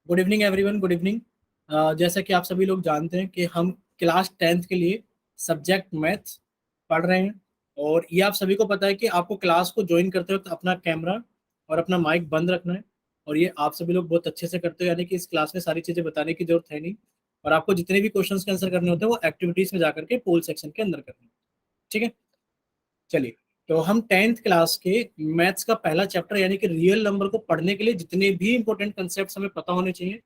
Good evening everyone, good evening. जैसा कि आप सभी लोग जानते हैं कि हम क्लास 10th के लिए सब्जेक्ट मैथ्स पढ़ रहे हैं। और ये आप सभी को पता है कि आपको क्लास को ज्वाइन करते वक्त अपना कैमरा और अपना माइक बंद रखना है। और ये आप सभी लोग बहुत अच्छे से करते हो, यानी कि इस क्लास में सारी चीज़ें बताने की जरूरत है नहीं। और आपको जितने भी क्वेश्चंस के आंसर करने होते हैं वो एक्टिविटीज में जाकर के पोल सेक्शन के अंदर करने हैं। ठीक है, चलिए। तो हम 10th क्लास के मैथ्स का पहला चैप्टर यानी कि रियल नंबर को पढ़ने के लिए जितने भी इंपॉर्टेंट कंसेप्ट हमें पता होने चाहिए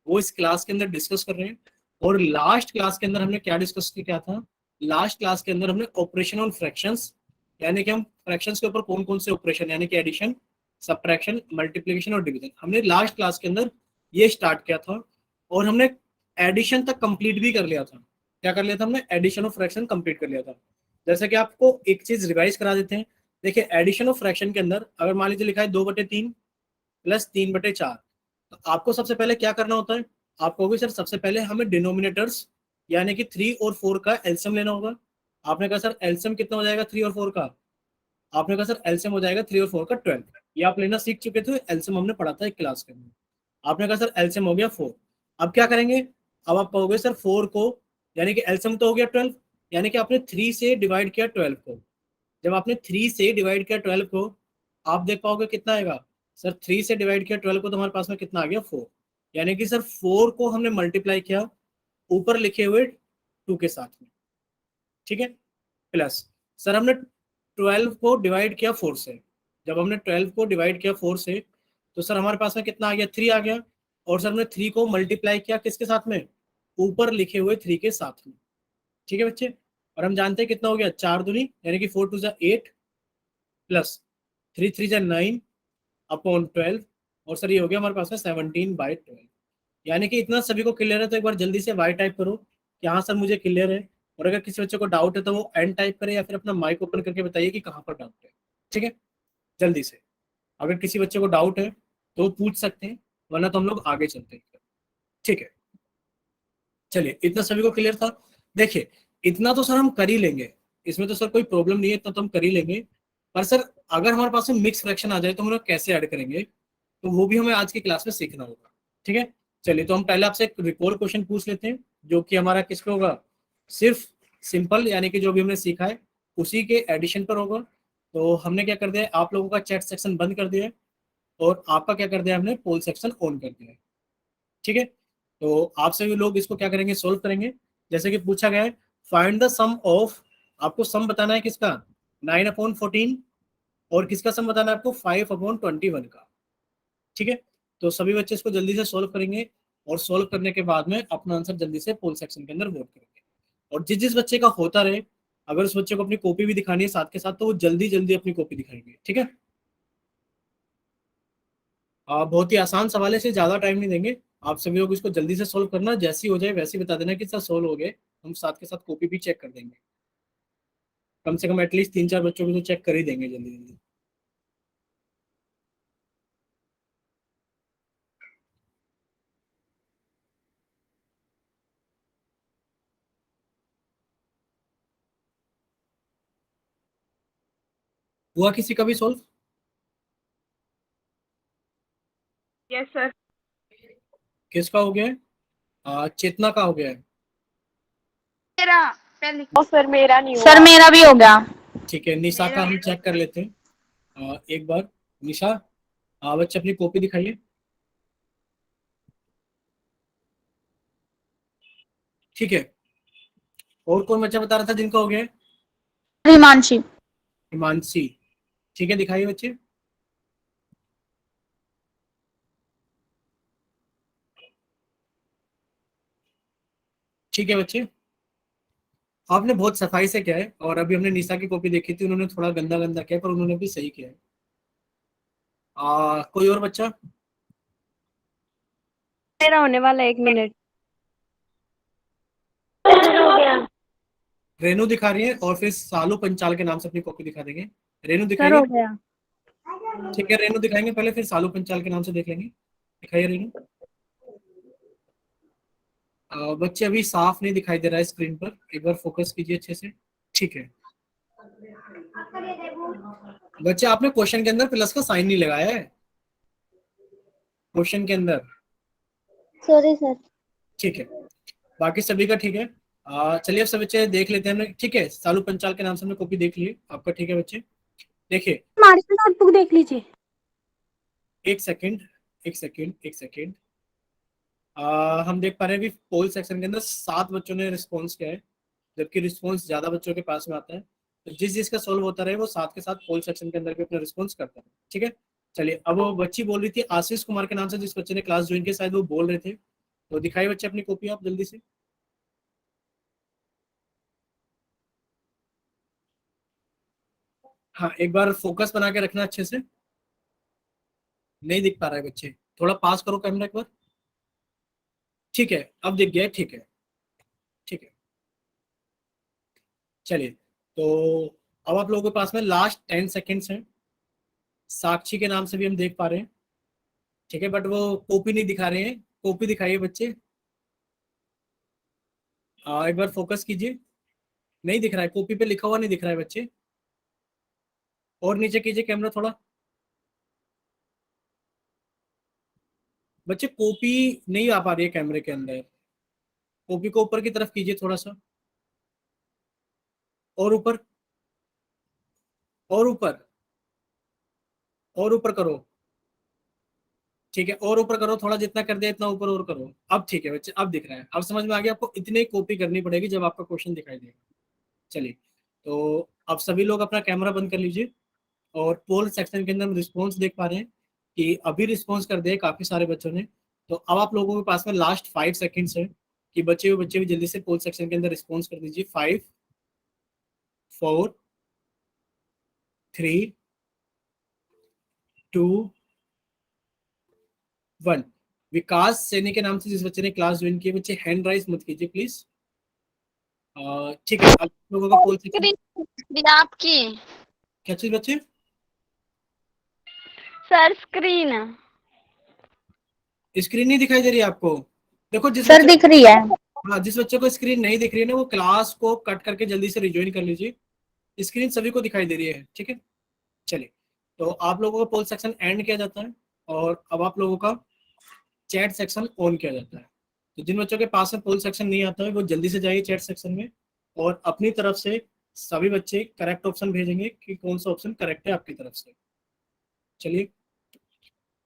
वो इस क्लास के अंदर डिस्कस कर रहे हैं। और लास्ट क्लास के अंदर हमने क्या डिस्कस किया था? लास्ट क्लास के अंदर हमने ऑपरेशन ऑन फ्रैक्शंस, यानी कि हम फ्रैक्शंस के ऊपर कौन कौन से ऑपरेशन यानी कि एडिशन, सब्ट्रैक्शन, मल्टीप्लिकेशन और डिवीजन, हमने लास्ट क्लास के अंदर ये स्टार्ट किया था। और हमने एडिशन तक कंप्लीट भी कर लिया था। क्या कर लिया था हमने? एडिशन ऑफ फ्रैक्शन कंप्लीट कर लिया था। जैसे कि आपको एक चीज रिवाइज करा देते हैं। देखिए, एडिशन ऑफ फ्रैक्शन के अंदर अगर मान लीजिए लिखा है 2/3 प्लस 3/4, तो आपको सबसे पहले क्या करना होता है? आप कहोगे सर सबसे पहले हमें डिनोमिनेटर्स यानी कि 3 और 4 का एलसीएम लेना होगा। आपने कहा सर एलसीएम कितना हो जाएगा 3 और 4 का? आपने कहा सर एलसीएम हो जाएगा 3 और 4 का 12। ये आप लेना सीख चुके थे, एलसीएम हमने पढ़ा था एक क्लास के अंदर। आपने कहा सर एलसीएम हो गया 4। अब क्या करेंगे? अब आप कहोगे सर 4 को, यानी कि एलसीएम तो हो गया 12, यानी कि आपने 3 से डिवाइड किया 12 को। जब आपने 3 से डिवाइड किया 12 को, आप देख पाओगे कितना आएगा। सर 3 से डिवाइड किया 12 को तो हमारे पास में कितना आ गया 4। यानी कि सर 4 को हमने मल्टीप्लाई किया ऊपर लिखे हुए 2 के साथ में। ठीक है, प्लस सर हमने 12 को डिवाइड किया 4 से। जब हमने 12 को डिवाइड किया 4 से तो सर हमारे पास में कितना आ गया 3 आ गया। और सर हमने 3 को मल्टीप्लाई किया किसके साथ में? ऊपर लिखे हुए 3 के साथ में। ठीक है बच्चे, और हम जानते हैं कितना हो गया 4 दूनी यानी कि 4 2 8 प्लस 3 3 9 अपॉन 12। और सर ये हो गया हमारे पास में 17/12। यानी कि इतना सभी को क्लियर है तो एक बार जल्दी से वाई टाइप करो कि हाँ सर मुझे क्लियर है। और अगर किसी बच्चे को डाउट है तो वो एन टाइप करे या फिर अपना माइक ओपन करके बताइए कि कहाँ पर डाउट है। ठीक है, जल्दी से। अगर किसी बच्चे को डाउट है तो वो पूछ सकते हैं, वरना तो हम लोग आगे चलते हैं। ठीक है, चलिए इतना सभी को क्लियर था। देखिए, इतना तो सर हम कर ही लेंगे, इसमें तो सर कोई प्रॉब्लम नहीं है, इतना तो हम कर ही लेंगे। पर सर अगर हमारे पास में मिक्स फ्रैक्शन आ जाए तो हम लोग कैसे ऐड करेंगे, तो वो भी हमें आज की क्लास में सीखना होगा। ठीक है, चलिए तो हम पहले आपसे एक रिकॉर्ड क्वेश्चन पूछ लेते हैं जो कि हमारा किस पे होगा? सिर्फ सिंपल यानी कि जो भी हमने सीखा है उसी के एडिशन पर होगा। तो हमने क्या कर दिया है, आप लोगों का चैट सेक्शन बंद कर दिया है और आपका क्या कर दिया हमने, पोल सेक्शन ऑन कर दिया है। ठीक है, तो आप सभी लोग इसको क्या करेंगे, सोल्व करेंगे। जैसे कि पूछा गया है फाइंड द सम ऑफ, आपको सम बताना है किसका? 9/14। और किसका सम बताना है आपको? 5/21 का। ठीक है, तो सभी बच्चे इसको जल्दी से सोल्व करेंगे और सोल्व करने के बाद में अपना आंसर जल्दी से पोल सेक्शन के अंदर वोट करेंगे। और जिस जिस बच्चे का होता रहे, अगर उस बच्चे को अपनी कॉपी भी दिखानी है साथ के साथ तो वो जल्दी जल्दी अपनी कॉपी दिखाएंगे। ठीक है, बहुत ही आसान सवाल है, इसे ज्यादा टाइम नहीं देंगे। आप सभी लोग इसको जल्दी से सोल्व करना, जैसी हो जाए वैसे ही बता देना कि सर सोल्व हो गए। हम साथ के साथ कॉपी भी चेक कर देंगे, कम से कम एटलीस्ट 3 4 बच्चों को तो चेक कर ही देंगे जल्दी जल्दी। हुआ किसी का भी सोल्व? Yes sir. किसका हो गया है? चेतना का हो गया है। मेरा सर मेरा नहीं हुआ। सर मेरा भी हो गया। ठीक है, निशा का हम चेक कर लेते हैं। एक बार निशा, बच्चे अपनी कॉपी दिखाइए। ठीक है, और कौन बच्चा बता रहा था जिनका हो गया है? हिमांशी। हिमांशी, ठीक है दिखाइए बच्चे। ठीक है बच्चे, आपने बहुत सफाई से किया है। और अभी हमने निशा की कॉपी देखी थी, उन्होंने थोड़ा गंदा गंदा किया पर उन्होंने भी सही किया है। कोई और बच्चा? मेरा होने वाला है, 1 मिनट। रेनू दिखा रही है और फिर सालू पंचाल के नाम से अपनी कॉपी दिखा देंगे। रेनू सर हो दिखाइए। गया। ठीक है, रेनू दिखाएंगे पहले, फिर सालू पंचाल के नाम से देख लेंगे। दिखाइए रेनू। बच्चे अभी साफ नहीं दिखाई दे रहा है स्क्रीन पर, एक बार फोकस कीजिए अच्छे से। ठीक है बच्चे, आपने क्वेश्चन के अंदर प्लस का साइन नहीं लगाया है। क्वेश्चन के अंदर? Sorry sir. ठीक है, बाकी सभी का ठीक है। चलिए अब सब बच्चे देख लेते हैं हमने, ठीक है। सालू पंचाल के नाम से हमने कॉपी देख ली आपका, ठीक है बच्चे। देखिए हमारी नोटबुक देख लीजिए। एक सेकंड, एक सेकंड, एक सेकंड। हम देख पा रहे हैं कि पोल सेक्शन के अंदर 7 बच्चों ने रिस्पॉन्स किया है, जबकि रिस्पॉन्स ज्यादा बच्चों के पास में आता है। तो जिस जिसका सॉल्व होता रहे वो साथ के साथ पोल सेक्शन के अंदर भी अपना रिस्पॉन्स करता है, ठीक है। चलिए अब वो बच्ची बोल रही थी आशीष कुमार के नाम से, जिस बच्चे ने क्लास ज्वाइन की, शायद वो बोल रहे थे। तो दिखाइए बच्चे अपनी कॉपी आप जल्दी से। हाँ एक बार फोकस बना के रखना अच्छे से, नहीं दिख पा रहा है बच्चे, थोड़ा पास करो कैमरा एक बार। ठीक है अब दिख गया, ठीक है, ठीक है। चलिए तो अब आप लोगों के पास में लास्ट 10 सेकेंड्स हैं। साक्षी के नाम से भी हम देख पा रहे हैं, ठीक है, बट वो कॉपी नहीं दिखा रहे हैं। कॉपी दिखाइए बच्चे। एक बार फोकस कीजिए, नहीं दिख रहा है, कॉपी पे लिखा हुआ नहीं दिख रहा है बच्चे। और नीचे कीजिए कैमरा थोड़ा। बच्चे कॉपी नहीं आ पा रही है कैमरे के अंदर, कॉपी को ऊपर की तरफ कीजिए थोड़ा सा, और ऊपर, और ऊपर, और ऊपर करो, ठीक है, और ऊपर करो थोड़ा, जितना कर दिया इतना ऊपर और करो। अब ठीक है बच्चे, अब दिख रहा है, अब समझ में आ गया आपको। इतनी कॉपी करनी पड़ेगी जब आपका क्वेश्चन दिखाई देगा। चलिए तो अब सभी लोग अपना कैमरा बंद कर लीजिए, और पोल सेक्शन के अंदर हम रिस्पॉन्स देख पा रहे हैं कि अभी रिस्पॉन्स कर दिए काफी सारे बच्चों ने। तो अब आप लोगों के पास में लास्ट 5 सेकेंड्स है कि बच्चे भी जल्दी से पोल सेक्शन के अंदर रिस्पॉन्स कर दीजिए। 5, 4, 3, 2, 1। विकास सैनी के नाम से जिस बच्चे ने क्लास ज्वाइन की, बच्चे हैंड राइज मत कीजिए प्लीज। ठीक है, अब लोगों का पोल सेक्शन। स्क्रीन आपकी। क्या चीज बच्चे? Sir screen. स्क्रीन नहीं दिखाई दे रही है आपको? देखो जिस सर बच्चे, दिख रही है। हाँ जिस बच्चे को स्क्रीन नहीं दिख रही है ना, वो क्लास को कट करके जल्दी से रिज्वाइन कर लीजिए। स्क्रीन सभी को दिखाई दे रही है, ठीक है। चलिए तो आप लोगों का पोल सेक्शन एंड किया जाता है, और अब आप लोगों का चैट सेक्शन ऑन किया जाता है। तो जिन बच्चों के पास में पोल सेक्शन नहीं आता है वो जल्दी से जाइए चैट सेक्शन में, और अपनी तरफ से सभी बच्चे करेक्ट ऑप्शन भेजेंगे कि कौन सा ऑप्शन करेक्ट है आपकी तरफ से। चलिए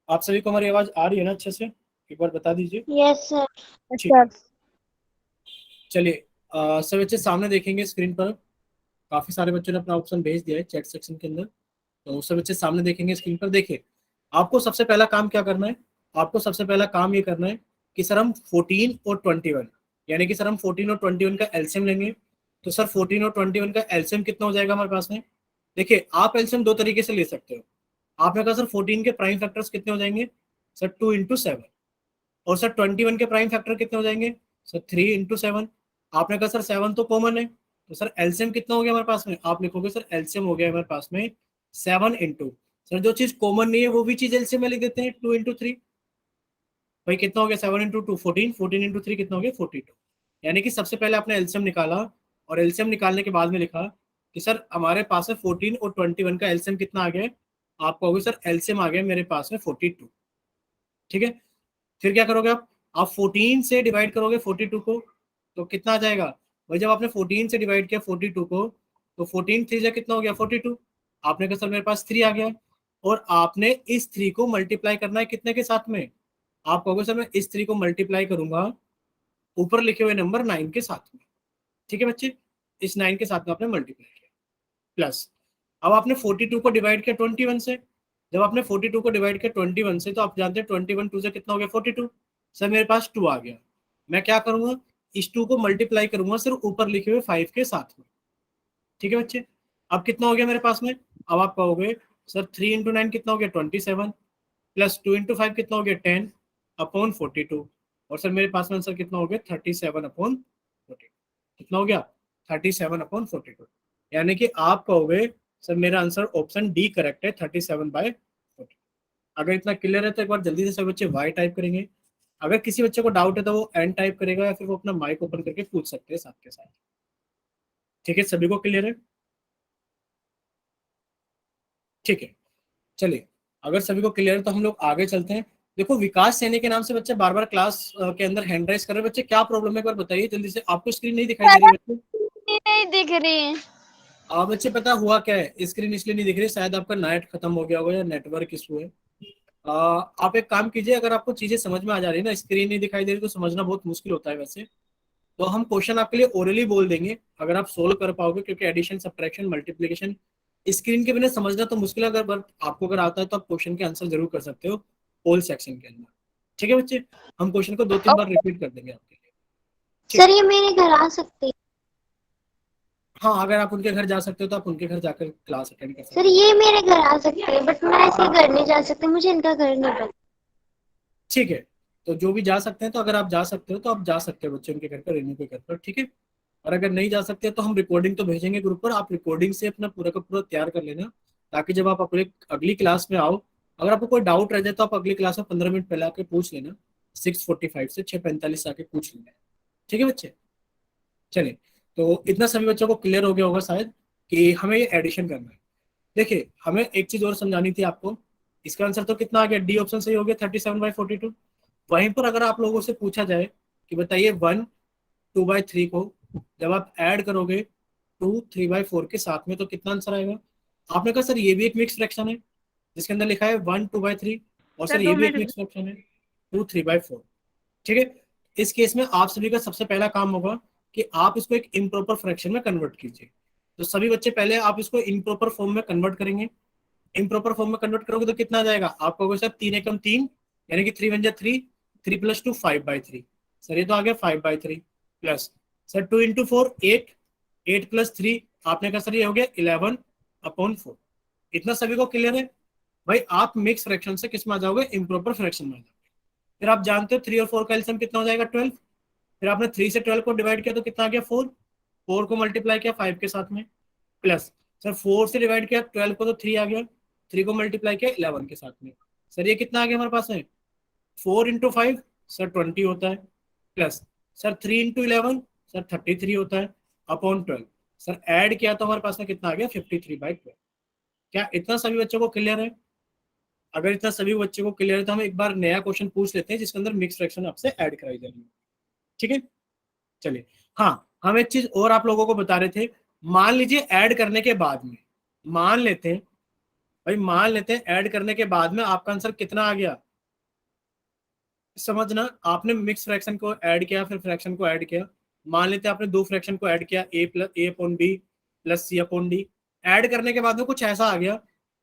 आप सभी को हमारी आवाज आ रही है ना अच्छे से? एक बार बता दीजिए। Yes sir. ठीक है, चलिए सब बच्चे सामने देखेंगे स्क्रीन पर। काफी सारे बच्चों ने अपना ऑप्शन भेज दिया है चैट सेक्शन के अंदर, तो सब बच्चे सामने देखेंगे स्क्रीन पर। देखिए आपको सबसे पहला काम क्या करना है, आपको सबसे पहला काम ये करना है कि सर हम 14 और 21, यानी कि सर हम 14 और 21 का एलसीएम लेंगे। तो सर 14 और 21 का एलसीएम कितना हो जाएगा हमारे पास में? देखिए आप एलसीएम दो तरीके से ले सकते हो। आपने कहा सर 14 के प्राइम फैक्टर्स कितने हो जाएंगे? सर 2 × 7। और सर 21 के प्राइम फैक्टर कितने हो जाएंगे? सर 3 × 7। आपने कहा सर 7 तो कॉमन है, तो सर एलसीएम कितना हो गया हमारे पास में? आप लिखोगे सर एलसीएम हो गया हमारे पास में 7 × सर जो चीज कॉमन नहीं है वो भी चीज एलसीएम में लिख देते हैं 2 × 3। भाई कितना हो गया? 7 × 2 14, 14 × 3 कितना हो गया? 42। यानी कि सबसे पहले आपने एलसीएम निकाला, और एलसीएम निकालने के बाद में लिखा कि सर हमारे पास में 14 और 21 का एलसीएम कितना आ गया है? आप कहोगे सर एलसीएम आ गया मेरे पास में 42, ठीक है। फिर क्या करोगे आप 14 से डिवाइड करोगे 42 को, तो कितना आ जाएगा? भाई जब आपने 14 से डिवाइड किया 42 को, तो 14 3 से कितना हो गया? 42। आपने कहा सर मेरे पास 3 आ गया, और आपने इस 3 को मल्टीप्लाई करना है कितने के साथ में? आप कहोगे सर मैं इस 3 को मल्टीप्लाई करूंगा ऊपर लिखे हुए नंबर 9 के साथ में, ठीक है बच्चे। इस 9 के साथ में आपने मल्टीप्लाई किया, प्लस अब आपने 42 को डिवाइड किया 21 से। जब आपने 42 को डिवाइड किया 21 से, तो आप जानते हैं 21 2 से कितना हो गया? 42। सर मेरे पास 2 आ गया, मैं क्या करूंगा? इस 2 को मल्टीप्लाई करूंगा सिर्फ ऊपर लिखे हुए 5 के साथ में, ठीक है बच्चे। अब कितना हो गया मेरे पास में? अब आप कहोगे सर 3 × 9 कितना हो गया? 27, प्लस 2 × 5 कितना हो गया? 10 अपॉन 42। और सर मेरे पास में आंसर कितना हो गया? 37/42। कितना हो गया? 37/42। यानी कि आप कहोगे सर मेरा आंसर ऑप्शन डी करेक्ट है, 37/40। अगर इतना क्लियर है तो एक बार जल्दी से सब बच्चे वाई टाइप करेंगे। अगर किसी बच्चे को डाउट है तो वो एन टाइप करेगा, या फिर वो अपना माइक ओपन करके पूछ सकते हैं साथ के साथ। ठीक है, सभी को क्लियर है? ठीक है, चलिए अगर सभी को क्लियर है तो हम लोग आगे चलते हैं। देखो विकास सैनी के नाम से बच्चे बार बार क्लास के अंदर हैंड राइज कर रहे हैं। बच्चे क्या प्रॉब्लम है एक बार बताइए जल्दी से। आपको स्क्रीन नहीं दिखाई दे रही बच्चे? नहीं दिख रही। बच्चे पता हुआ क्या है, स्क्रीन इसलिए नहीं दिख रही, शायद आपका नेट खत्म हो गया होगा या नेटवर्क इशू है। आप एक काम कीजिए, अगर आपको चीजें समझ में आ जा रही है ना, स्क्रीन नहीं दिखाई दे रही तो समझना बहुत मुश्किल होता है वैसे, तो हम क्वेश्चन आपके लिए ओरली बोल देंगे अगर आप सोल्व कर पाओगे, क्योंकि एडिशन सब्ट्रैक्शन मल्टीप्लिकेशन स्क्रीन के बिना समझना तो मुश्किल है। अगर आपको अगर आता है तो आप क्वेश्चन के आंसर जरूर कर सकते हो पोल सेक्शन के अंदर। ठीक है बच्चे, हम क्वेश्चन को 2-3 बार रिपीट कर देंगे आपके लिए। सर ये मेरे घर आ सकते हैं? हाँ, अगर आप उनके घर जा सकते हो तो आप उनके घर जाकर क्लास अटेंड कर सकते सर हो। ये मेरे घर आ सकते हैं, बट मैं ऐसे घर नहीं जा सकती, मुझे इनका घर नहीं पता। ठीक है, तो जो भी जा सकते हैं, तो अगर आप जा सकते हो तो आप जा सकते हो बच्चे उनके घर पर, रेनू के घर पर। ठीक है, और अगर नहीं जा सकते तो हम रिकॉर्डिंग तो भेजेंगे ग्रुप पर, आप रिकॉर्डिंग से अपना पूरा का पूरा तैयार कर लेना, ताकि जब आप अपने अगली क्लास में आओ, अगर आपको कोई डाउट रह जाए तो आप अगली क्लास में 15 मिनट पहले आके पूछ लेना, 6:45 से 6:45 आके पूछ लेना। ठीक है बच्चे, चलिए, तो इतना सभी बच्चों को क्लियर हो गया होगा शायद कि हमें ये एडिशन करना है। देखिए, हमें एक चीज और समझानी थी आपको। इसका आंसर तो कितना आ गया, डी ऑप्शन सही हो गया, 37/42। वहीं पर अगर आप लोगों से पूछा जाए कि बताइए 1/2/3 को जब आप ऐड करोगे 2/3/4 के साथ में तो कितना आंसर आएगा? आपने कहा सर ये भी एक मिक्स फ्रैक्शन है जिसके अंदर लिखा है 1/2/3, और सर सर ये 2 भी एक मिनट। मिक्स फ्रैक्शन है 2/3/4। ठीक है, इस केस में आप सभी का सबसे पहला काम होगा कि आप इसको एक इम्प्रॉपर फ्रैक्शन में कन्वर्ट कीजिए। तो सभी बच्चे पहले आप इसको इम्प्रॉपर फॉर्म में कन्वर्ट करेंगे। इम्प्रॉपर फॉर्म में कन्वर्ट करोगे तो कितना आ जाएगा? आप कहोगे सर 3 एकम 3, यानी कि 3 × 3, 3 + 2 5/3। सर ये तो आ गया 5/3 प्लस सर 2 × 4 8, 8 + 3 आपने कहा सर ये हो गया 11/4। इतना सभी को क्लियर है? भाई आप मिक्स फ्रैक्शन से किस में आ जाओगे? इम्प्रॉपर फ्रैक्शन में आ जाओगे। फिर आप जानते हो 3 और 4 का एलसीएम कितना हो जाएगा? 12। फिर आपने 3 से 12 को डिवाइड किया तो कितना आ गया? 4। 4 को मल्टीप्लाई किया 5 के साथ में, प्लस सर 4 से डिवाइड किया 12 को तो 3 आ गया, 3 को मल्टीप्लाई किया 11 के साथ में। सर ये कितना आ गया हमारे पास है? 4 × 5 सर 20 होता है, प्लस सर 3 × 11 सर 33 होता है, अपॉन 12। सर ऐड किया तो हमारे पास में कितना आ गया? 53/12। क्या इतना सभी बच्चों को क्लियर है? अगर इतना सभी बच्चों को क्लियर है तो हम एक बार नया क्वेश्चन पूछ लेते हैं जिसके अंदर मिक्स फ्रैक्शन आपसे ऐड कराई जाएगी। ठीक है, चलिए। हाँ, हम एक चीज और आप लोगों को बता रहे थे। मान लीजिए ऐड करने के बाद में, मान लेते हैं भाई, मान लेते हैं ऐड करने के बाद में आपका आंसर कितना आ गया। समझना, आपने मिक्स फ्रैक्शन को ऐड किया, फिर फ्रैक्शन को ऐड किया। मान लेते हैं आपने दो फ्रैक्शन को ऐड किया, a/b प्लस c/d। ऐड करने के बाद में कुछ ऐसा आ गया,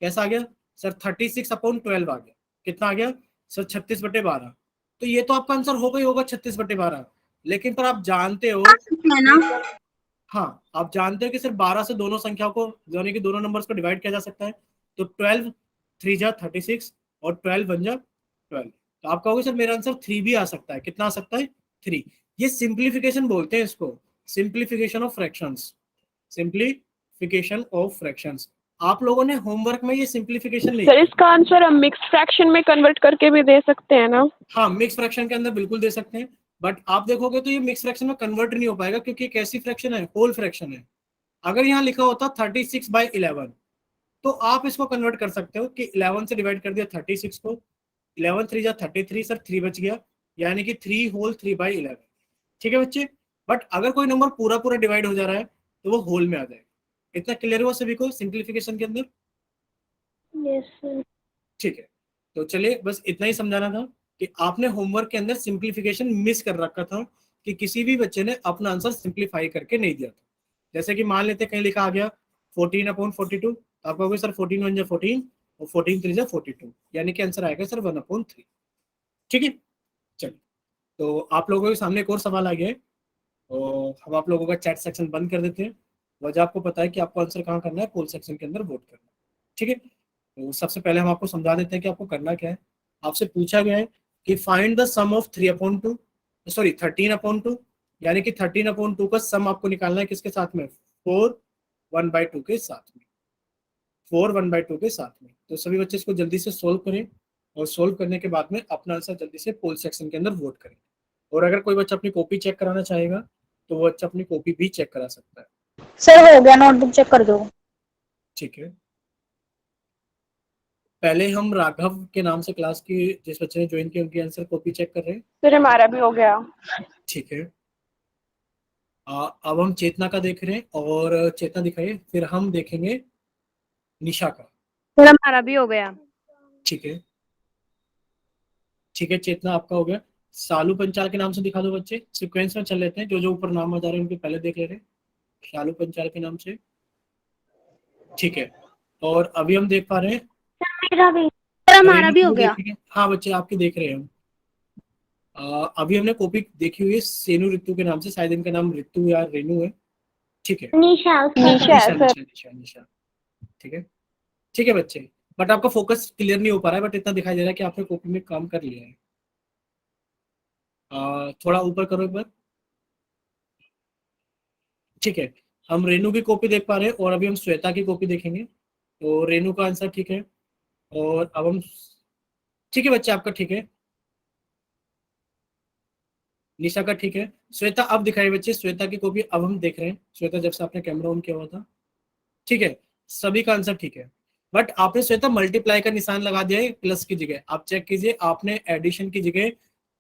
कैसा आ गया सर? 36/12 आ गया। कितना आ गया सर? 36/12। तो ये तो आपका आंसर हो गई होगा 36/12, लेकिन पर आप जानते हो है ना? हाँ, आप जानते हो कि सिर्फ 12 से दोनों संख्याओं को, यानी कि दोनों नंबर्स को डिवाइड किया जा सकता है। तो 12 3 जा 36 और 12 1 जा 12। तो आप कहोगे सर मेरा आंसर 3 भी आ सकता है। कितना आ सकता है? 3। ये सिंप्लीफिकेशन बोलते हैं इसको, simplification of fractions, simplification of fractions. आप लोगों ने होमवर्क में ये सिंप्लीफिकेशन नहीं सर किया। इसका आंसर हम मिक्स फ्रैक्शन में कन्वर्ट करके भी दे सकते हैं ना? हाँ, मिक्स फ्रैक्शन के अंदर बिल्कुल दे सकते हैं, बट आप देखोगे तो ये मिक्स फ्रैक्शन में कन्वर्ट नहीं हो पाएगा, क्योंकि एक ऐसी फ्रैक्शन है, होल फ्रैक्शन है। अगर यहाँ लिखा होता 36/11 तो आप इसको कन्वर्ट कर सकते हो कि 11 से डिवाइड कर दिया 36 को, 11 3 जा 33 सर 3 बच गया, यानी कि 3 होल 3/11। ठीक है बच्चे, बट अगर कोई नंबर पूरा पूरा डिवाइड हो जा रहा है तो वो होल में आ जाएगा। इतना क्लियर हुआ सभी को सिंप्लीफिकेशन के अंदर? Yes sir. ठीक है, तो चलिए बस इतना ही समझाना था कि आपने होमवर्क के अंदर सिंप्लीफिकेशन मिस कर रखा था, कि किसी भी बच्चे ने अपना आंसर सिंप्लीफाई करके नहीं दिया था। जैसे कि मान लेते कहीं लिखा आ गया 14/42, तो आप कहोगे सर 14 1 जा 14 और 14 3 जा 42, यानी कि आंसर आएगा सर 1/3। ठीक है, चलिए, तो आप लोगों के सामने एक और सवाल आ गया है, और हम आप लोगों का चैट सेक्शन बंद कर देते हैं। वजह आपको पता है कि आपको आंसर कहाँ करना है? पोल सेक्शन के अंदर वोट करना है। ठीक है, तो सबसे पहले हम आपको समझा देते हैं कि आपको करना क्या है। आपसे पूछा गया है कि find the sum of 3/2, sorry 13/2, यानी कि 13/2 का सम आपको निकालना है किसके साथ में? 4 1/2 के साथ में, 4 1/2 के साथ में। तो सभी बच्चे इसको जल्दी से सोल्व करें, और सोल्व करने के बाद में अपना आंसर जल्दी से पोल सेक्शन के अंदर वोट करें। और अगर कोई बच्चा अपनी कॉपी चेक कराना चाहेगा तो वो बच्चा अपनी कॉपी भी चेक करा सकता है। सर हो गया, नोटबुक चेक कर दो। ठीक है, पहले हम राघव के नाम से क्लास की जिस बच्चे ने ज्वाइन किया उनकी आंसर कॉपी चेक कर रहे हैं। फिर हमारा भी हो गया। ठीक है, अब हम चेतना का देख रहे हैं और चेतना दिखाइए, फिर हम देखेंगे निशा का। फिर हमारा भी हो गया। ठीक है, ठीक है, चेतना आपका हो गया। शालू पंचाल के नाम से दिखा दो बच्चे, सीक्वेंस में चल लेते हैं, जो जो ऊपर नाम आ जा रहे हैं उनके पहले देख ले रहे हैं। शालू पंचाल के नाम से, ठीक है। और अभी हम देख पा रहे हैं मेरा भी। फिर हमारा भी रेणु हो को गया। देखेंगे। हाँ बच्चे आपकी देख रहे हैं हम। अभी हमने कॉपी देखी हुई है सेनु ऋतु के नाम से, शायद इनका नाम ऋतु या रेणु है। ठीक है, निशा उसका निशा है निशा सर। निशा निशा निशा। ठीक है, ठीक है बच्चे, बट आपका फोकस क्लियर नहीं हो पा रहा है, बट इतना दिखाई दे रहा है कि आपने कॉपी में काम कर लिया है। थोड़ा ऊपर करो एक बार। ठीक है, हम रेनू की कॉपी देख पा रहे हैं और अभी हम श्वेता की कॉपी देखेंगे। तो रेनू का आंसर ठीक है, और अब हम, ठीक है बच्चे आपका ठीक है, निशा का ठीक है। श्वेता अब दिखाई बच्चे, श्वेता की कॉपी अब हम देख रहे हैं, श्वेता जब से आपने कैमरा ऑन किया हुआ था। ठीक है, सभी का आंसर ठीक है, बट आपने श्वेता मल्टीप्लाई का निशान लगा दिया है प्लस की जगह। आप चेक कीजिए, आपने एडिशन की जगह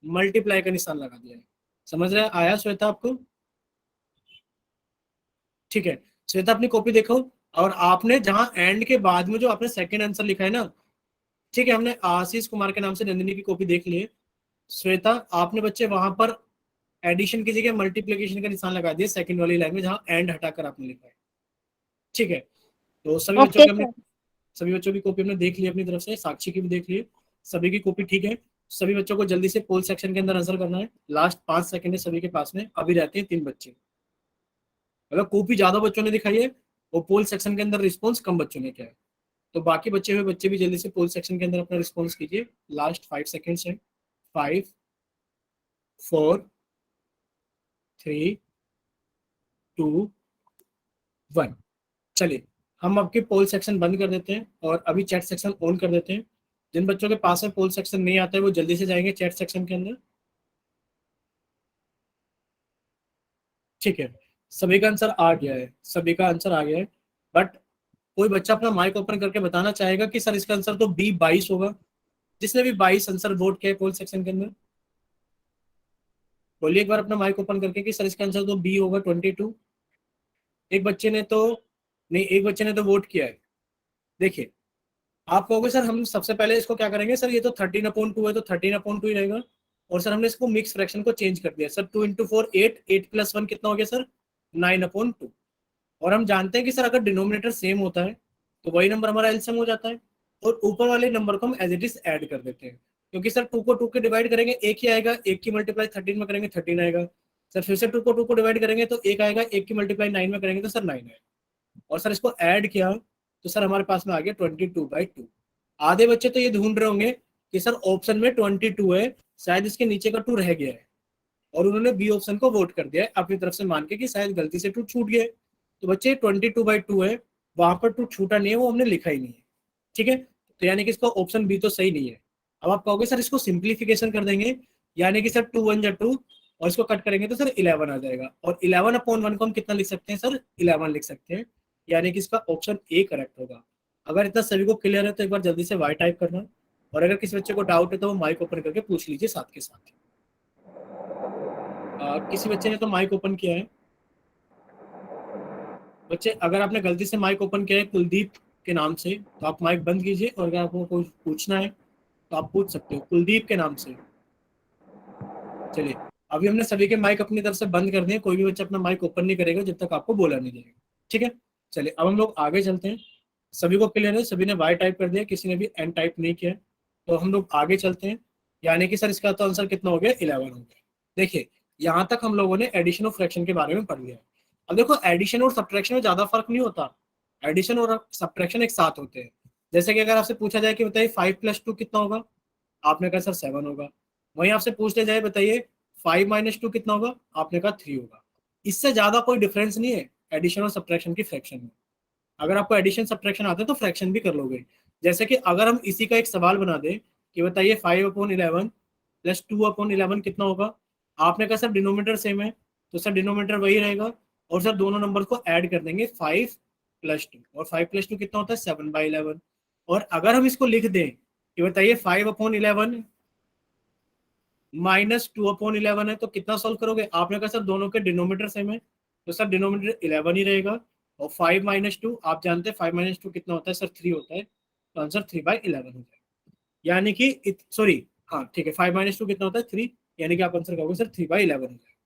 मल्टीप्लाई का निशान लगा दिया है। समझ रहे हैं? आया श्वेता आपको? ठीक है, श्वेता अपनी कॉपी देखो, और आपने जहां एंड के बाद में जो आपने सेकंड आंसर लिखा है ना, ठीक है, हमने आशीष कुमार के नाम से नंदिनी की कॉपी देख ली है। श्वेता आपने बच्चे वहां पर एडिशन की जगह मल्टीप्लिकेशन का निशान लगा दिया सेकंड वाली लाइन में, जहां एंड हटाकर आपने लिखा है। ठीक है, तो सभी बच्चों ओके के हमने, सर। सभी बच्चों की कॉपी हमने देख ली अपनी तरफ से, साक्षी की भी देख ली, सभी की कॉपी ठीक है। सभी बच्चों को जल्दी से पोल सेक्शन के अंदर आंसर करना है, लास्ट 5 सेकंड है सभी के पास में, अभी रहते हैं 3 बच्चे। मतलब कॉपी ज्यादा बच्चों ने दिखाई है और पोल सेक्शन के अंदर रिस्पॉन्स कम बच्चों ने किया है। तो बाकी बचे हुए बच्चे भी जल्दी से पोल सेक्शन के अंदर अपना रिस्पॉन्स कीजिए, लास्ट 5 सेकंड्स है। 5 4 3 2 1। चलिए, हम आपके पोल सेक्शन बंद कर देते हैं और अभी चैट सेक्शन ऑन कर देते हैं। जिन बच्चों के पास में पोल सेक्शन नहीं आता है वो जल्दी से जाएंगे चैट सेक्शन के अंदर। ठीक है, सभी का आंसर आ गया है, सभी का आंसर आ गया है, बट कोई बच्चा अपना माइक ओपन करके बताना चाहेगा कि सर इसका आंसर तो B22 होगा? जिसने भी 22 आंसर वोट किया है पोल सेक्शन के अंदर, बोलिए एक बार अपना माइक ओपन करके कि सर इसका आंसर तो B होगा 22। एक बच्चे ने तो नहीं, एक बच्चे ने तो वोट किया है। देखिए, आप कहोगे सर हम सबसे पहले इसको क्या करेंगे, सर ये तो 13/2 है तो 13/2 ही रहेगा, और सर हमने इसको मिक्स फ्रैक्शन को चेंज कर दिया। सर 2 × 4 8, 8 + 1 कितना हो गया सर? 9/2। और हम जानते हैं कि सर अगर डिनोमिनेटर सेम होता है तो वही नंबर हमारा एलसीएम हो जाता है, और ऊपर वाले नंबर को हम एज इट इज ऐड कर देते हैं, क्योंकि सर 2 को 2 के डिवाइड करेंगे एक ही आएगा, एक की मल्टीप्लाई 13 में करेंगे 13 आएगा। सर फिर से 2 को 2 को डिवाइड करेंगे तो एक आएगा, एक की मल्टीप्लाई 9 में करेंगे तो सर 9 आएगा, और सर इसको ऐड किया तो सर हमारे पास में आ गया 22/2। आधे बच्चे तो ये ढूंढ रहे होंगे कि सर ऑप्शन में 22 है, शायद इसके नीचे का 2 रह गया है, और उन्होंने बी ऑप्शन को वोट कर दिया है अपनी तरफ से मान के कि शायद गलती से 2 छूट गया है। तो बच्चे 22/2 है, वहां पर 2 छूटा नहीं है, वो हमने लिखा ही नहीं है। ठीक है, तो यानी कि इसका ऑप्शन बी तो सही नहीं है। अब आप कहोगे सर इसको सिंप्लीफिकेशन कर देंगे, यानी कि सर 2 × 1 = 2, और इसको कट करेंगे तो सर 11 आ जाएगा, और 11/1 को हम कितना लिख सकते हैं सर? 11 लिख सकते हैं, यानी कि इसका ऑप्शन ए करेक्ट होगा। अगर इतना सभी को क्लियर है तो एक बार जल्दी से वाई टाइप करना, और अगर किसी बच्चे को डाउट है तो वो माइक ओपन करके पूछ लीजिए साथ के साथ। किसी बच्चे ने तो माइक ओपन किया है। बच्चे अगर आपने गलती से माइक ओपन किया है कुलदीप के नाम से तो आप माइक बंद कीजिए, और अगर आपको कुछ पूछना है तो आप पूछ सकते हो कुलदीप के नाम से। चलिए, अभी हमने सभी के माइक अपनी तरफ से बंद कर दिए, कोई भी बच्चा अपना माइक ओपन नहीं करेगा जब तक आपको बोला नहीं जाएगा। ठीक है, चलिए अब हम लोग आगे चलते हैं। सभी को क्लियर है? सभी ने वाई टाइप कर दिया, किसी ने भी एन टाइप नहीं किया, तो हम लोग आगे चलते हैं। यानी कि सर इसका तो आंसर कितना हो गया? 11 हो गया। देखिए, यहाँ तक हम लोगों ने एडिशन और फ्रैक्शन के बारे में पढ़ लिया। अब देखो, एडिशन और सब्ट्रैक्शन में ज्यादा फर्क नहीं होता, एडिशन और सब्ट्रैक्शन एक साथ होते हैं। जैसे कि अगर आपसे पूछा जाए कि बताइए 5 + 2 कितना होगा, आपने कहा सर 7 होगा। वहीं आपसे पूछ लिया जाए बताइए 5 - 2 कितना होगा, आपने कहा 3 होगा। इससे ज्यादा कोई डिफरेंस नहीं है एडिशन और सब्ट्रैक्शन की फ्रैक्शन में। अगर आपको एडिशन सब्ट्रैक्शन आता है तो फ्रैक्शन भी कर लोगे। जैसे कि अगर हम इसी का एक सवाल बना दें कि बताइए 5/11 + 2/11 कितना होगा, आपने कहा सर डिनोमिनेटर सेम है, तो सर डिनोमिनेटर वही रहेगा, और सर दोनों नंबर को ऐड कर देंगे 5 + 2, और 5 + 2 कितना होता है? 7/11। और अगर हम इसको लिख दें कि बताइए 5/11 माइनस 2/11 है, तो कितना सॉल्व करोगे? आपने कहा सर दोनों के डिनोमीटर सेम है, तो सर डिनोमीटर 11 ही रहेगा, और 5 - 2 आप जानते हैं 5 - 2 कितना होता है सर? 3 होता है, तो आंसर 3/11 हो जाएगा। यानी कि सॉरी, हाँ ठीक है, 5 - 2 कितना होता है? 3, यानी कि आप आंसर कहोगे सर 3/11 हो जाएगा।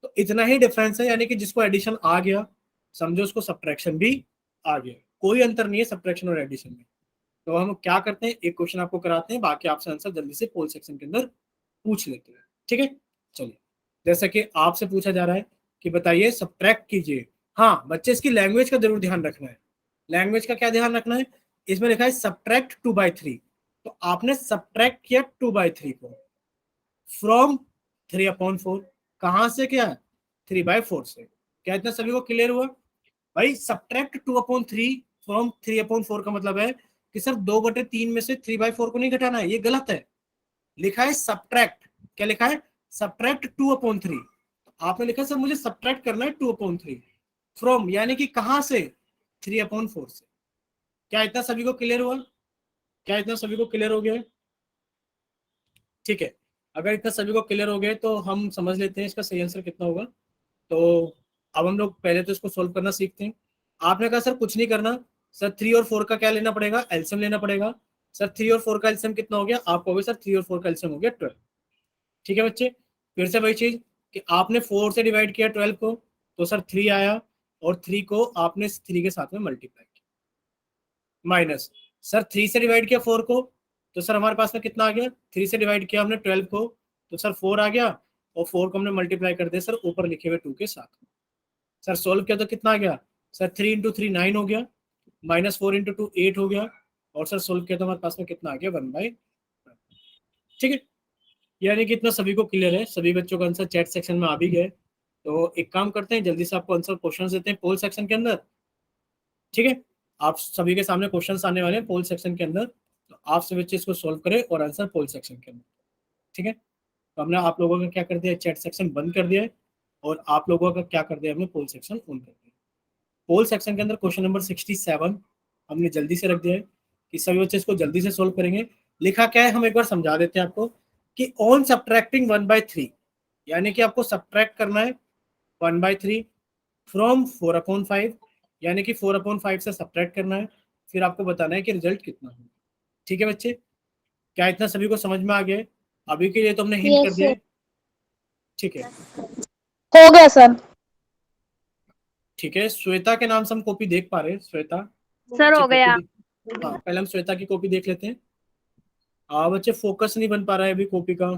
तो इतना ही डिफरेंस है, यानी कि जिसको एडिशन आ गया समझो उसको सब्ट्रैक्शन भी आ गया, कोई अंतर नहीं है सब्ट्रैक्शन और एडिशन में। तो हम क्या करते हैं, एक क्वेश्चन आपको कराते हैं, बाकी आपसे आंसर जल्दी से पोल सेक्शन के अंदर पूछ लेते हैं, ठीक है? चलिए, जैसा कि आपसे पूछा जा रहा है कि बताइए सब्ट्रैक्ट कीजिए। हाँ बच्चे, इसकी लैंग्वेज का जरूर ध्यान रखना है। लैंग्वेज का क्या ध्यान रखना है? इसमें लिखा है सब्ट्रैक्ट 2/3, तो आपने सब्ट्रैक्ट किया 2/3 को फ्रॉम 3/4, कहां से? क्या 3/4 से। क्या इतना सभी को क्लियर हुआ? भाई सब्ट्रैक्ट 2/3 फ्रॉम 3/4 का मतलब है कि सर 2/3 में से 3/4 को नहीं घटाना है, ये गलत है। लिखा है सब्ट्रैक्ट, क्या लिखा है? सब्ट्रैक्ट 2/3। तो आपने लिखा सर मुझे सब्ट्रैक्ट करना है 2/3 फ्रॉम, यानी कि कहां से? 3/4 से। क्या इतना सभी को क्लियर हुआ? क्या इतना सभी को क्लियर हो गया? ठीक है, अगर इतना सभी को क्लियर हो गया तो हम समझ लेते हैं इसका सही आंसर कितना होगा। तो अब हम लोग पहले तो इसको सोल्व करना सीखते हैं। आपने कहा सर कुछ नहीं करना, सर 3 और 4 का क्या लेना पड़ेगा? एलसीएम लेना पड़ेगा। सर 3 और 4 का एलसीएम कितना हो गया? आप कहोगे सर 3 और 4 का एलसीएम हो गया 12। ठीक है बच्चे, फिर से वही चीज कि आपने 4 से डिवाइड किया 12 को, तो सर 3 आया, और 3 को आपने 3 के साथ में मल्टीप्लाई किया, माइनस सर 3 से डिवाइड किया 4 को, तो सर हमारे पास में कितना आ गया? 3 से डिवाइड किया हमने 12 को, तो सर 4 आ गया, और 4 को हमने मल्टीप्लाई कर दिया सर ऊपर लिखे हुए 2 के साथ। सर सोल्व किया तो कितना आ गया? सर 3 × 3 9 हो गया, -4 × 2 8 हो गया, और सर सोल्व किया तो हमारे पास में कितना आ गया? 1/। ठीक है, यानी कि इतना सभी को क्लियर है, सभी बच्चों का आंसर चैट सेक्शन में आ भी गया है। तो एक काम करते हैं, जल्दी से आपको आंसर क्वेश्चन देते हैं पोल सेक्शन के अंदर। ठीक है, आप सभी के सामने क्वेश्चन आने वाले हैं पोल सेक्शन के अंदर, तो आप सभी बच्चे इसको सोल्व करें और आंसर पोल सेक्शन के अंदर। ठीक है, तो हमने आप लोगों का क्या कर दिया? चैट सेक्शन बंद कर दिया है, और आप लोगों का क्या कर दिया? हमने पोल सेक्शन ऑन कर दिया। पोल सेक्शन के अंदर क्वेश्चन नंबर 67 हमने जल्दी से रख दिया है कि सभी बच्चे इसको जल्दी से सोल्व करेंगे। लिखा क्या है हम एक बार समझा देते हैं आपको कि ऑन सब्ट्रैक्टिंग 1/3, यानी कि आपको सब्ट्रैक्ट करना है 1/3 फ्रॉम 4/5, यानी कि 4/5 से सब्ट्रैक्ट करना है, फिर आपको बताना है कि रिजल्ट कितना है। ठीक है बच्चे, क्या इतना सभी को समझ में आ गया है? अभी के लिए तो हमने हिंट कर यस दिया सर। है। ठीक है, हो गया सर। ठीक है, श्वेता के नाम से हम कॉपी देख पा रहे हैं। श्वेता सर बच्चे हो कॉपी गया। हाँ पहले हम श्वेता की कॉपी देख लेते हैं। बच्चे फोकस नहीं बन पा रहा है अभी कॉपी का।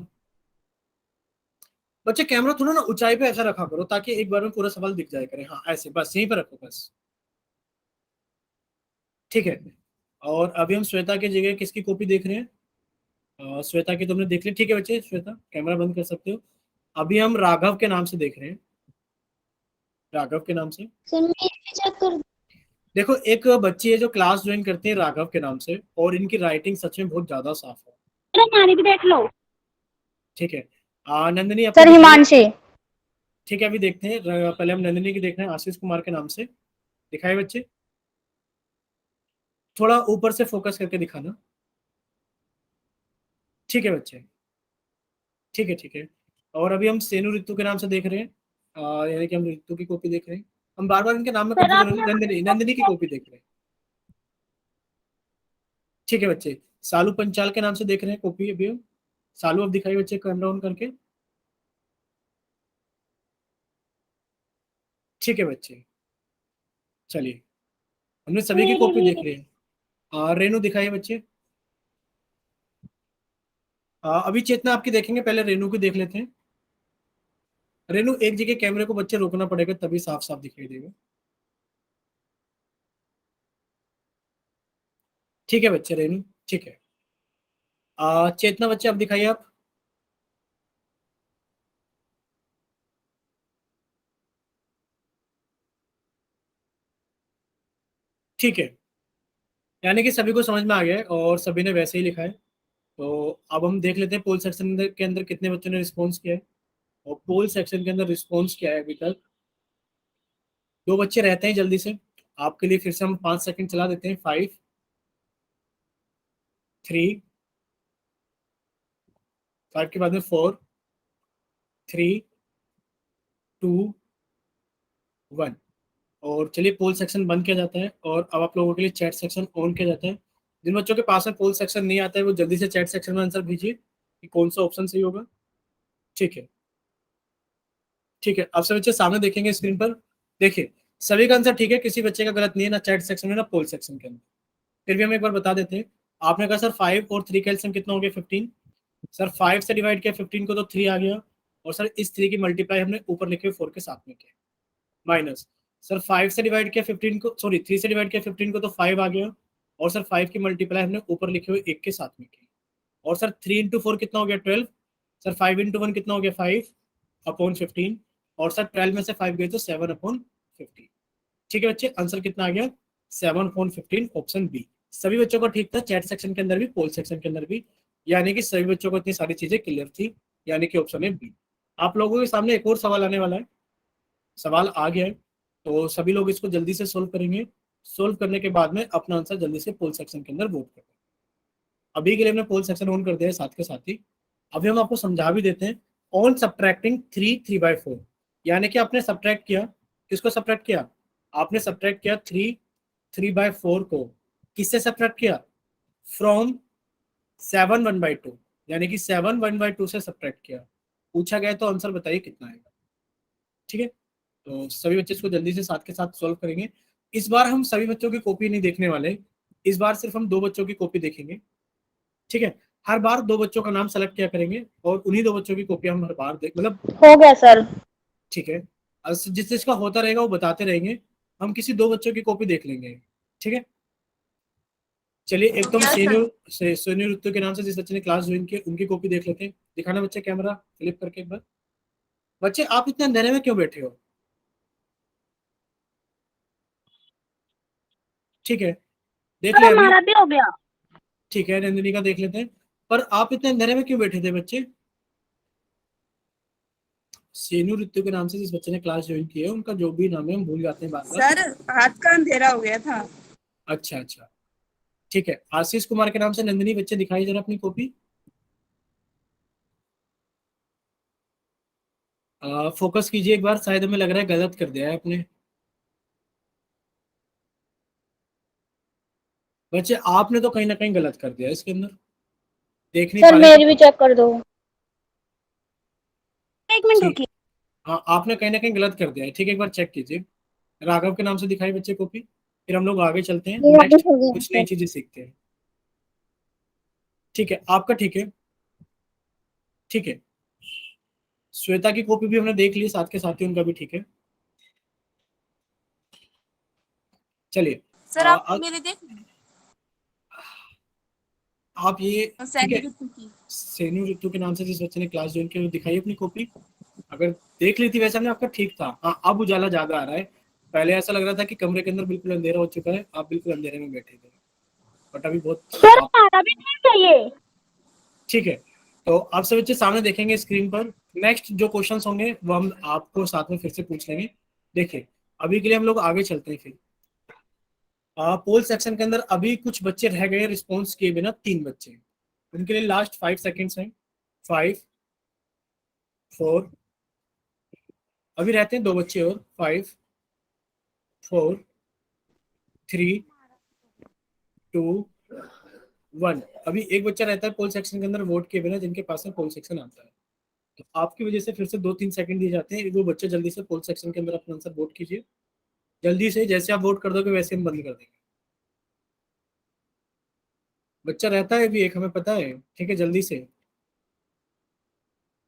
बच्चे कैमरा थोड़ा ना ऊंचाई पे ऐसा रखा करो ताकि एक बार में पूरा सवाल दिख जाए करे। हाँ ऐसे बस यहीं पर रखो बस। ठीक है, और अभी हम श्वेता की जगह किसकी कॉपी देख रहे हैं? श्वेता की तुमने देख ली, ठीक है बच्चे, श्वेता कैमरा बंद कर सकते हो। अभी हम राघव के नाम से देख रहे हैं, राघव के नाम से। सर मैं चेक कर। देखो एक बच्ची है जो क्लास ज्वाइन करती है राघव के नाम से, और इनकी राइटिंग सच में बहुत ज्यादा साफ है। हमारी भी देख लो। ठीक है, नंदिनी अपनी सर दिखाइए। हिमांशी। ठीक है, अभी देखते हैं, पहले हम नंदिनी की देख रहे हैं, आशीष कुमार के नाम से। दिखाए बच्चे, थोड़ा ऊपर से फोकस करके दिखाना। ठीक है बच्चे, ठीक है ठीक है। और अभी हम सेनु ऋतु के नाम से देख रहे हैं, यानी कि हम ऋतु की कॉपी देख रहे हैं। हम बार बार इनके नाम में सर कंफ्यूज हो रहे आपने हैं, नंदिनी नंदिनी की कॉपी देख रहे हैं। ठीक है बच्चे, सालू पंचाल के नाम से देख रहे हैं कॉपी अभी हम। सालू अब दिखाइए बच्चे कैमरा ऑन करके। ठीक है बच्चे, चलिए हमने सभी की मेरे कॉपी देख लिए। ली है। रेनू दिखाइए बच्चे। अभी चेतना आपकी देखेंगे, पहले रेनू की देख लेते हैं। रेनू एक जगह कैमरे को बच्चे रोकना पड़ेगा तभी साफ साफ दिखाई देगा। ठीक है बच्चे, रेनू ठीक है। चेतना बच्चे आप दिखाइए आप। ठीक है, यानी कि सभी को समझ में आ गया है और सभी ने वैसे ही लिखा है। तो अब हम देख लेते हैं पोल सेक्शन के अंदर कितने बच्चों ने रिस्पॉन्स किया है। और पोल सेक्शन के अंदर रिस्पॉन्स किया है अभी तक 2 बच्चे रहते हैं। जल्दी से आपके लिए फिर से हम 5 सेकंड चला देते हैं। 5 3, 5 के बाद में 4, 3, 2, 1। और चलिए पोल सेक्शन बंद किया जाता है और अब आप लोगों के लिए चैट सेक्शन ऑन किया जाता है। जिन बच्चों के पास में पोल सेक्शन नहीं आता है वो जल्दी से चैट सेक्शन में आंसर भेजिए कि कौन सा ऑप्शन सही होगा। ठीक है, ठीक है, आप सभी बच्चे सामने देखेंगे स्क्रीन पर। देखिए सभी का आंसर ठीक है, किसी बच्चे का गलत नहीं है, ना चैट सेक्शन में ना पोल सेक्शन के अंदर। फिर भी हम एक बार बता देते हैं। आपने कहा सर 5 और 3 का एलसीएम कितना हो गया 15। सर 5 से डिवाइड किया 15 को तो 3 आ गया, और सर इस 3 की मल्टीप्लाई हमने ऊपर लिखे 4 के साथ में किया, माइनस सर 5 से डिवाइड किया 15 को, सॉरी 3 से डिवाइड किया 15 को तो 5 आ गया, और सर 5 की मल्टीप्लाई हमने ऊपर लिखे हुए 1 के साथ में की, और सर 3 इंटू 4 कितना हो गया 12। सर 5 इंटू 1 कितना हो गया 5 अपॉन 15, और सर 12 में से 5 गए तो 7 अपॉन 15। ठीक है बच्चे, आंसर कितना आ गया 7 अपॉन 15, ऑप्शन बी। सभी बच्चों को ठीक था, चैट सेक्शन के अंदर भी पोल सेक्शन के अंदर भी, यानी कि सभी बच्चों को इतनी सारी चीजें क्लियर थी, यानी कि ऑप्शन है बी। आप लोगों के सामने एक और सवाल आने वाला है, सवाल आ गया है तो सभी लोग इसको जल्दी से सोल्व करेंगे। सोल्व करने के बाद में अपना आंसर जल्दी से पोल सेक्शन के अंदर वोट करें। अभी के लिए हमने पोल सेक्शन ऑन कर दिया है साथ के साथ ही। अभी हम आपको समझा भी देते हैं। ऑन सब्ट्रैक्टिंग 3/4, यानी कि आपने सब्ट्रैक्ट किया, किसको सब्ट्रैक्ट किया, आपने सब्ट्रैक्ट किया 3/4 को, किससे सब्ट्रैक्ट किया, फ्रॉम 7 1/2, यानी कि 7 1/2 से सब्ट्रैक्ट किया। पूछा गया तो आंसर बताइए कितना आएगा। ठीक है, तो सभी बच्चे इसको जल्दी से साथ के साथ सॉल्व करेंगे। इस बार हम सभी बच्चों की कॉपी नहीं देखने वाले, इस बार सिर्फ हम 2 बच्चों की कॉपी देखेंगे। ठीक है, हर बार 2 बच्चों का नाम सेलेक्ट किया करेंगे और उन्हीं 2 बच्चों की कॉपी हम हर बार देख, मतलब हो गया सर। ठीक है, जिस जिसका होता रहेगा वो बताते रहेंगे, हम किसी 2 बच्चों की कॉपी देख लेंगे। ठीक है, चलिए एक तो हम सोनू ऋतु के नाम से जिस बच्चे ने क्लास ज्वाइन की उनकी कॉपी देख लेते हैं। दिखाना बच्चे कैमरा फ्लिप करके एक बार। बच्चे आप इतने अंधेरे में क्यों बैठे हो। ठीक है, देख ले सर अभी। हमारा भी हो गया। ठीक है, नंदिनी का देख लेते हैं। पर आप इतने अंधेरे में क्यों बैठे थे बच्चे। सेनू ऋतु के नाम से जिस बच्चे ने क्लास ज्वाइन की है, उनका जो भी नाम है हम भूल जाते हैं बार बार। सर हाथ का अंधेरा हो गया था। अच्छा अच्छा, ठीक है। आशीष कुमार के नाम से नंदिनी बच्चे दिखाई जरा अपनी कॉपी। फोकस कीजिए एक बार, शायद हमें लग रहा है गलत कर दिया है आपने। बच्चे आपने तो कहीं ना कहीं गलत कर दिया है इसके अंदर, देख नहीं सर पा रहे मेरी भी चेक कर दो। एक मिनट ठीक, रुकिए। हाँ आपने कहीं ना कहीं गलत कर दिया है। ठीक है, एक बार चेक कीजिए। राघव के नाम से दिखाई बच्चे कॉपी, फिर हम लोग आगे चलते हैं, मेरा भी नेक्स्ट हो गया कुछ नई सर। चीजें सीखते हैं। ठीक है, आपका ठीक है। ठीक है, श्वेता की कॉपी भी हमने देख ली, साथ के साथ ही उनका भी ठीक है। चलिए सर आप मेरे देख आप ये ठीक है, की। सेनू ऋतु के नाम से जिस बच्चे ने क्लास ज्वाइन की दिखाई अपनी कॉपी। अगर देख ली थी वैसे हमने, आपका ठीक था। हाँ अब उजाला ज्यादा आ रहा है, पहले ऐसा लग रहा था कि कमरे के अंदर बिल्कुल अंधेरा हो चुका है, आप बिल्कुल अंधेरे में बैठे थे, बट अभी बहुत सर आप हमारा भी नहीं चाहिए। ठीक है। तो आप सब बच्चे सामने देखेंगे स्क्रीन पर, नेक्स्ट जो क्वेश्चंस होंगे वो हम आपको साथ में फिर से पूछ लेंगे। देखिए अभी के लिए हम लोग आगे चलते हैं। फिर पोल सेक्शन के अंदर अभी कुछ बच्चे रह गए रिस्पॉन्स किए बिना, 3 बच्चे, उनके लिए लास्ट 5 सेकेंड्स हैं। 5 4, अभी रहते हैं 2 बच्चे और, 5 4 3 2 1। अभी एक बच्चा रहता है पोल सेक्शन के अंदर वोट किए बिना, जिनके पास में पोल सेक्शन आता है। तो आपकी वजह से फिर से 2-3 सेकंड दिए जाते हैं, वो बच्चे जल्दी से पोल सेक्शन के अंदर अपना आंसर वोट कीजिए। जल्दी से, जैसे आप वोट कर दोगे वैसे हम बंद कर देंगे। बच्चा रहता है भी एक, हमें पता है। ठीक है, जल्दी से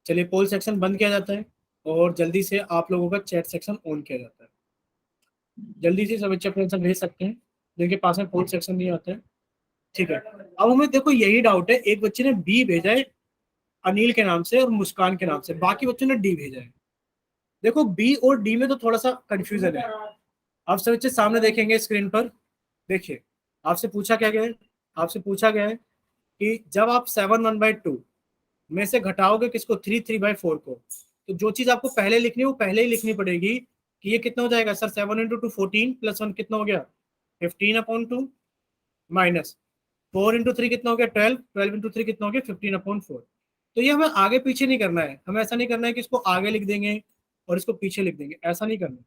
चलिए, पोल सेक्शन बंद किया जाता है और जल्दी से आप लोगों का चैट सेक्शन ऑन किया जाता है। जल्दी से सब बच्चे अपने आंसर भेज सकते हैं जिनके पास में पोल सेक्शन नहीं आता है। ठीक है, अब हमें देखो यही डाउट है, एक बच्चे ने बी भेजा है अनिल के नाम से और मुस्कान के नाम से, बाकी बच्चों ने डी भेजा है। देखो बी और डी में तो थोड़ा सा कंफ्यूजन है। आप सब बच्चे सामने देखेंगे स्क्रीन पर। देखिए आपसे पूछा क्या गया है, आपसे पूछा गया है कि जब आप 7 1/2 में से घटाओगे किसको, 3/4 को, तो जो चीज आपको पहले लिखनी है वो पहले ही लिखनी पड़ेगी कि ये कितना हो जाएगा। सर 7 × 2 14 + 1 कितना हो गया 15/2 माइनस 4 इंटू 3 कितना हो गया 12, 12 इंटू 3 कितना हो गया 15/4। तो ये हमें आगे पीछे नहीं करना है, हमें ऐसा नहीं करना है कि इसको आगे लिख देंगे और इसको पीछे लिख देंगे, ऐसा नहीं करना,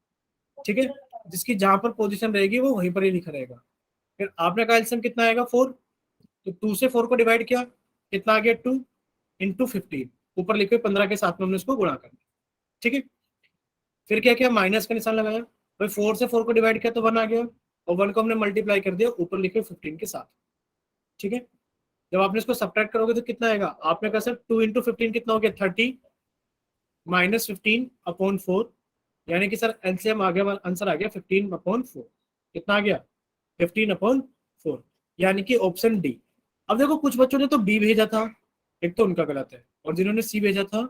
ठीक है। जिसकी जहां पर पोजीशन रहेगी वो वहीं पर ही लिखा रहेगा। फिर आपने कहा एलसीएम कितना आएगा 4, तो 2 से 4 को डिवाइड किया, कितना आ गया 2 इंटू 15, ऊपर लिखे 15 के साथ में हमने उसको गुणा करना, ठीक है। फिर क्या किया, माइनस का निशान लगाया, भाई 4 से 4 को डिवाइड किया तो 1 आ गया, और 1 को हमने मल्टीप्लाई कर दिया ऊपर लिखे 15 के साथ, ठीक है। जब आपने इसको सब्ट्रैक्ट करोगे तो कितना आएगा, आपने कहा सर 2 इंटू 15 कितना हो गया 30 माइनस 15/4, यानी कि सर एलसीएम आ गया, आंसर आ गया 15/4, कितना आ गया 15/4, यानी कि ऑप्शन डी। अब देखो कुछ बच्चों ने तो बी भेजा था, एक तो उनका गलत है, और जिन्होंने सी भेजा था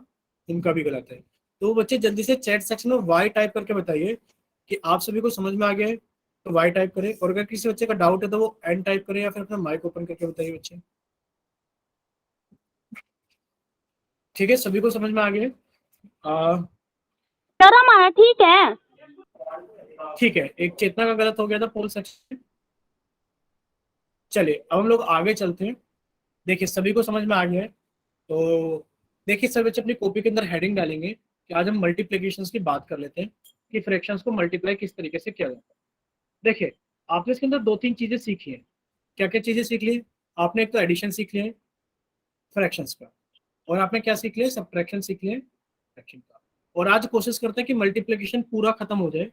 उनका भी गलत है। तो बच्चे जल्दी से चैट सेक्शन में वाई टाइप करके बताइए कि आप सभी को समझ में आ गया है, तो वाई टाइप करें, और अगर किसी बच्चे का डाउट है तो वो एन टाइप करे, या फिर अपना माइक ओपन करके बताइए बच्चे। ठीक है, सभी को समझ में आ गया। सर हमारा ठीक है। ठीक है, एक चेतना का गलत हो गया था पोल सेक्शन। चलिए अब हम लोग आगे चलते हैं। देखिए सभी को समझ में आ गया है, तो देखिए सभी बच्चे अपनी कॉपी के अंदर हेडिंग डालेंगे कि आज हम मल्टीप्लिकेशंस की बात कर लेते हैं कि फ्रैक्शंस को मल्टीप्लाई किस तरीके से किया जाता है। देखिए आपने इसके अंदर 2-3 चीजें सीखी हैं। क्या क्या चीजें सीख ली आपने, एक तो एडिशन सीख लिया है फ्रैक्शंस का, और आपने क्या सीख लिया, सब्ट्रैक्शन सीख लिया फ्रैक्शन का। और आज कोशिश करते हैं कि मल्टीप्लिकेशन पूरा खत्म हो जाए,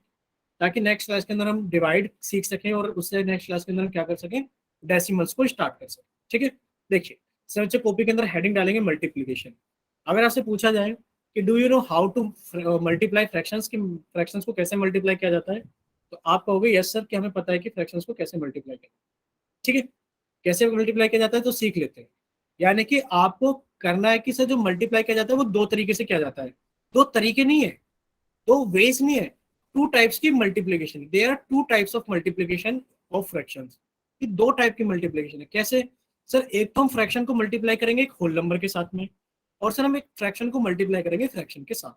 ताकि नेक्स्ट क्लास के अंदर हम डिवाइड सीख सकें, और उससे नेक्स्ट क्लास के अंदर हम क्या कर सकें, डेसिमल्स को स्टार्ट कर सकें, ठीक है। देखिए सब बच्चे कॉपी के अंदर हेडिंग डालेंगे मल्टीप्लिकेशन। अगर आपसे पूछा जाए कि do you know how to multiply fractions, की फ्रैक्शंस को कैसे मल्टीप्लाई किया जाता है, तो आप कहोगे यस सर कि हमें पता है कि फ्रैक्शंस को कैसे मल्टीप्लाई किया, ठीक है। कैसे मल्टीप्लाई किया जाता है तो सीख लेते हैं। यानी कि आपको करना है कि सर जो मल्टीप्लाई किया जाता है वो 2 तरीके से किया जाता है। 2 तरीके नहीं है, 2 वेज नहीं है, 2 टाइप्स की multiplication. There are 2 types of multiplication of fractions. ये 2 टाइप की मल्टीप्लिकेशन है। कैसे सर, एक तो हम फ्रैक्शन को मल्टीप्लाई करेंगे एक होल नंबर के साथ में, और सर हम एक फ्रैक्शन को मल्टीप्लाई करेंगे फ्रैक्शन के साथ।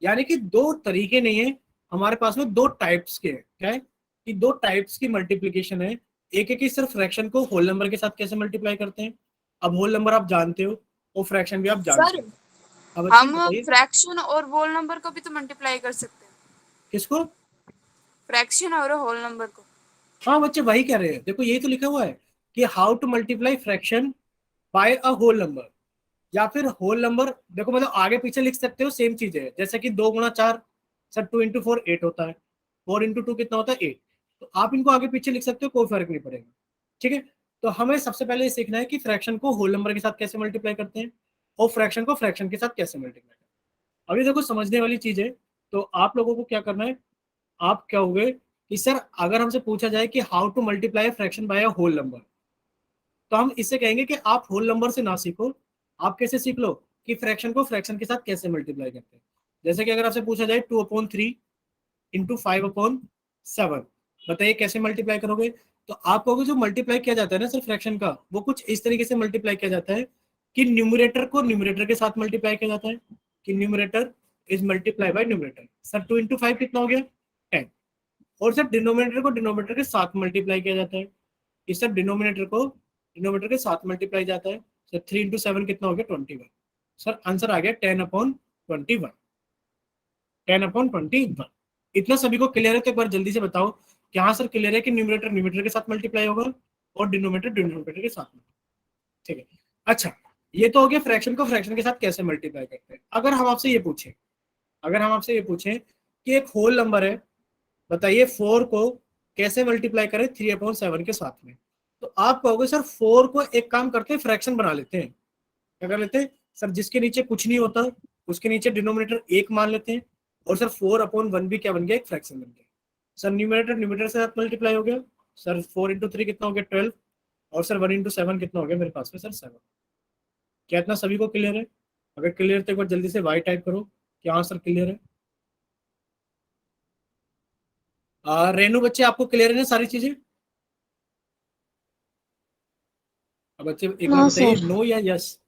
यानी कि 2 तरीके नहीं है हमारे पास में, 2 टाइप्स के। क्या है कि 2 टाइप्स की मल्टीप्लिकेशन है। एक है कि सिर्फ फ्रैक्शन को होल नंबर के साथ कैसे मल्टीप्लाई करते हैं। अब होल नंबर आप जानते हो और फ्रैक्शन भी आप जानते सर हो। अब अच्छे हम बताइए फ्रैक्शन और होल नंबर को भी तो मल्टीप्लाई कर सकते हैं, किसको। फ्रैक्शन और होल नंबर को। हाँ बच्चे वही कह रहे हैं, देखो यही तो लिखा हुआ है कि how to multiply fraction by a whole number, या फिर होल नंबर। देखो मतलब आगे पीछे लिख सकते हो, सेम चीज है। जैसे कि 2 × 4 सर 2 इंटू 4 8 होता है, 4 इंटू 2 कितना होता है 8। तो आप इनको आगे पीछे लिख सकते हो, कोई फर्क नहीं पड़ेगा, ठीक है। तो हमें सबसे पहले ये सीखना है कि फ्रैक्शन को होल नंबर के साथ कैसे मल्टीप्लाई करते हैं, और फ्रैक्शन को फ्रैक्शन के साथ कैसे मल्टीप्लाई करते हैं। अभी देखो समझने वाली चीज है। तो आप लोगों को क्या करना है, आप क्या होगे कि सर अगर हमसे पूछा जाए कि how to multiply fraction by a whole number, तो हम इससे कहेंगे कि आप होल नंबर से ना सीखो, आप कैसे सीख लो कि फ्रैक्शन को फ्रैक्शन के साथ कैसे मल्टीप्लाई करते हैं। जैसे कि अगर आपसे पूछा जाए 2/3 इंटू 5/7, बताइए कैसे मल्टीप्लाई करोगे। तो आप कहोगे जो मल्टीप्लाई किया जाता है ना सर फ्रैक्शन का, वो कुछ इस तरीके से मल्टीप्लाई किया जाता है कि न्यूमरेटर को न्यूमरेटर के साथ मल्टीप्लाई किया जाता है, कि numerator is multiply by numerator. Sir 2 into 5 कितना हो गया 10, और सर डिनोमिनेटर को डिनोमिनेटर के साथ मल्टीप्लाई किया जाता है। इस सर डिनोमिनेटर को डिनोमिनेटर के साथ मल्टीप्लाई जाता है। सर 3 इंटू 7 कितना हो गया 21। सर आंसर आ गया 10/21, 10/21। इतना सभी को क्लियर है, तो एक बार जल्दी से बताओ कि हाँ सर क्लियर है कि न्यूमरेटर न्यूमरेटर के साथ मल्टीप्लाई होगा और डिनोमिनेटर डिनोमिनेटर के साथ में, ठीक है। अच्छा, ये तो हो गया फ्रैक्शन को फ्रैक्शन के साथ कैसे मल्टीप्लाई करते हैं। अगर हम आपसे ये पूछें, अगर हम आपसे ये पूछें कि एक होल नंबर है, बताइए 4 को कैसे मल्टीप्लाई करें 3/7 के साथ में, तो आप कहोगे सर 4 को एक काम करते हैं फ्रैक्शन बना लेते हैं। क्या कर लेते हैं सर, जिसके नीचे कुछ नहीं होता उसके नीचे डिनोमिनेटर 1 मान लेते हैं, और सर 4/1 भी क्या बन गया, एक फ्रैक्शन बन गया। सर न्यूमरेटर न्यूमरेटर से साथ मल्टीप्लाई हो गया। सर 4 इंटू 3 कितना हो गया 12, और सर 1 इंटू 7 कितना हो गया मेरे पास में सर 7। क्या इतना सभी को क्लियर है। अगर क्लियर तो एक बार जल्दी से वाई टाइप करो कि हाँ सर क्लियर है। रेनू बच्चे आपको क्लियर है ना सारी चीजें। अब बच्चे एक बार नो बताइए सर, नो या यस,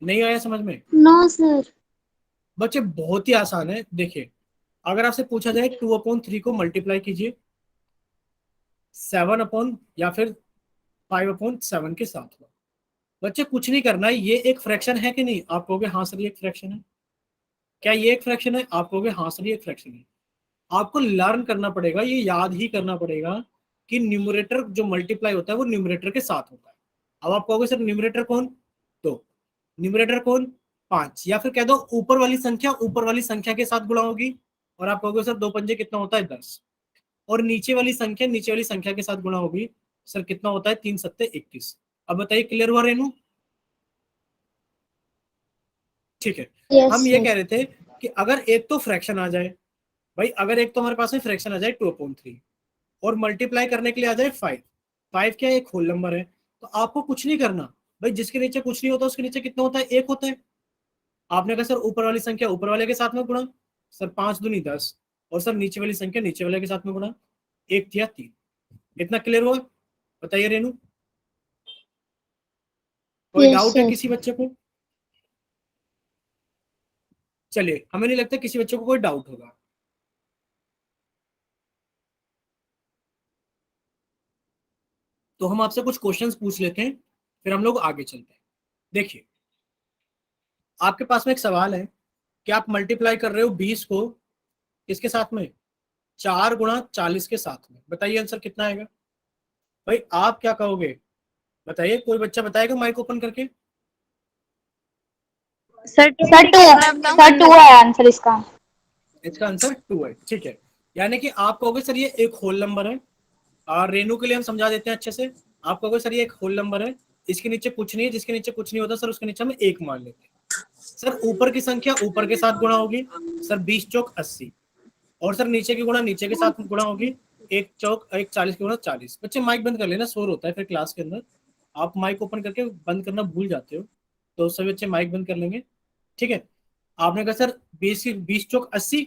नहीं आया समझ में। No sir. बच्चे बहुत ही आसान है। देखिए अगर आपसे पूछा जाए 2/3 को मल्टीप्लाई कीजिए, 7 या फिर 5/7 के साथ हुआ। बच्चे कुछ नहीं करना है, ये एक फ्रैक्शन है कि नहीं? आप कहोगे हाँ सर ये एक फ्रैक्शन है। क्या ये एक फ्रैक्शन है? आप कहोगे हाँ सर ये एक फ्रैक्शन है। आपको लर्न करना पड़ेगा, ये याद ही करना पड़ेगा कि न्यूमरेटर जो मल्टीप्लाई होता है वो न्यूमरेटर के साथ होता है। अब आप कहोगे सर न्यूमरेटर कौन? 2, न्यूमरेटर कौन? 5, या फिर कह दो ऊपर वाली संख्या ऊपर वाली संख्या के साथ गुणा होगी, और आप कहोगे सर 2 पंजे कितना होता है? 10। और नीचे वाली संख्या नीचे वाली संख्या के साथ गुणा होगी, सर कितना होता है? 3 सत्ते 21। अब बताइए क्लियर हुआ रेनू? ठीक है। यस हम ये सर। कह रहे थे कि अगर एक तो फ्रैक्शन आ जाए, भाई अगर एक तो हमारे पास में फ्रैक्शन आ जाए 2/3 और मल्टीप्लाई करने के लिए आ जाए 5, 5 क्या एक होल नंबर है, तो आपको कुछ नहीं करना। भाई जिसके नीचे कुछ नहीं होता उसके नीचे कितना होता है? 1 होता है। आपने कहा सर ऊपर वाली संख्या ऊपर वाले के साथ में गुणा, सर 5 दूनी 10, और सर नीचे वाली संख्या नीचे वाले के साथ में गुणा, 1 या 3। इतना क्लियर हुआ? बताइए रेनू, कोई यस डाउट है सर। किसी बच्चे को? चलिए, हमें नहीं लगता किसी बच्चे को कोई डाउट होगा। तो हम आपसे कुछ क्वेश्चंस पूछ लेते हैं, फिर हम लोग आगे चलते हैं। देखिए, आपके पास में एक सवाल है कि आप मल्टीप्लाई कर रहे हो 20 को किसके साथ में? 4 × 40 के साथ में। बताइए आंसर कितना आएगा? भाई आप क्या कहोगे? बताइए, कोई बच्चा बताएगा माइक ओपन करके? सर सर 2, मैं बताऊं? सर 2 है आंसर इसका। इसका आंसर 2 है। ठीक है, यानी कि आप कहोगे सर ये एक होल नंबर है। और रेनू के लिए हम समझा देते हैं अच्छे से। आप कहोगे सर ये एक होल नंबर है, इसके नीचे कुछ नहीं है, जिसके नीचे कुछ नहीं होता सर उसके नीचे हम 1 मान लेते हैं। सर ऊपर की संख्या ऊपर के साथ गुणा होगी, सर 20 चौक 80, और सर नीचे की गुणा नीचे के साथ गुणा होगी, 1 चौक 1 40 की गुणा 40। बच्चे माइक बंद कर लेना, शोर होता है फिर क्लास के अंदर। आप माइक ओपन करके बंद करना भूल जाते हो, तो सभी बच्चे माइक बंद कर लेंगे। ठीक है। आपने कहा सर 20 चौक 80,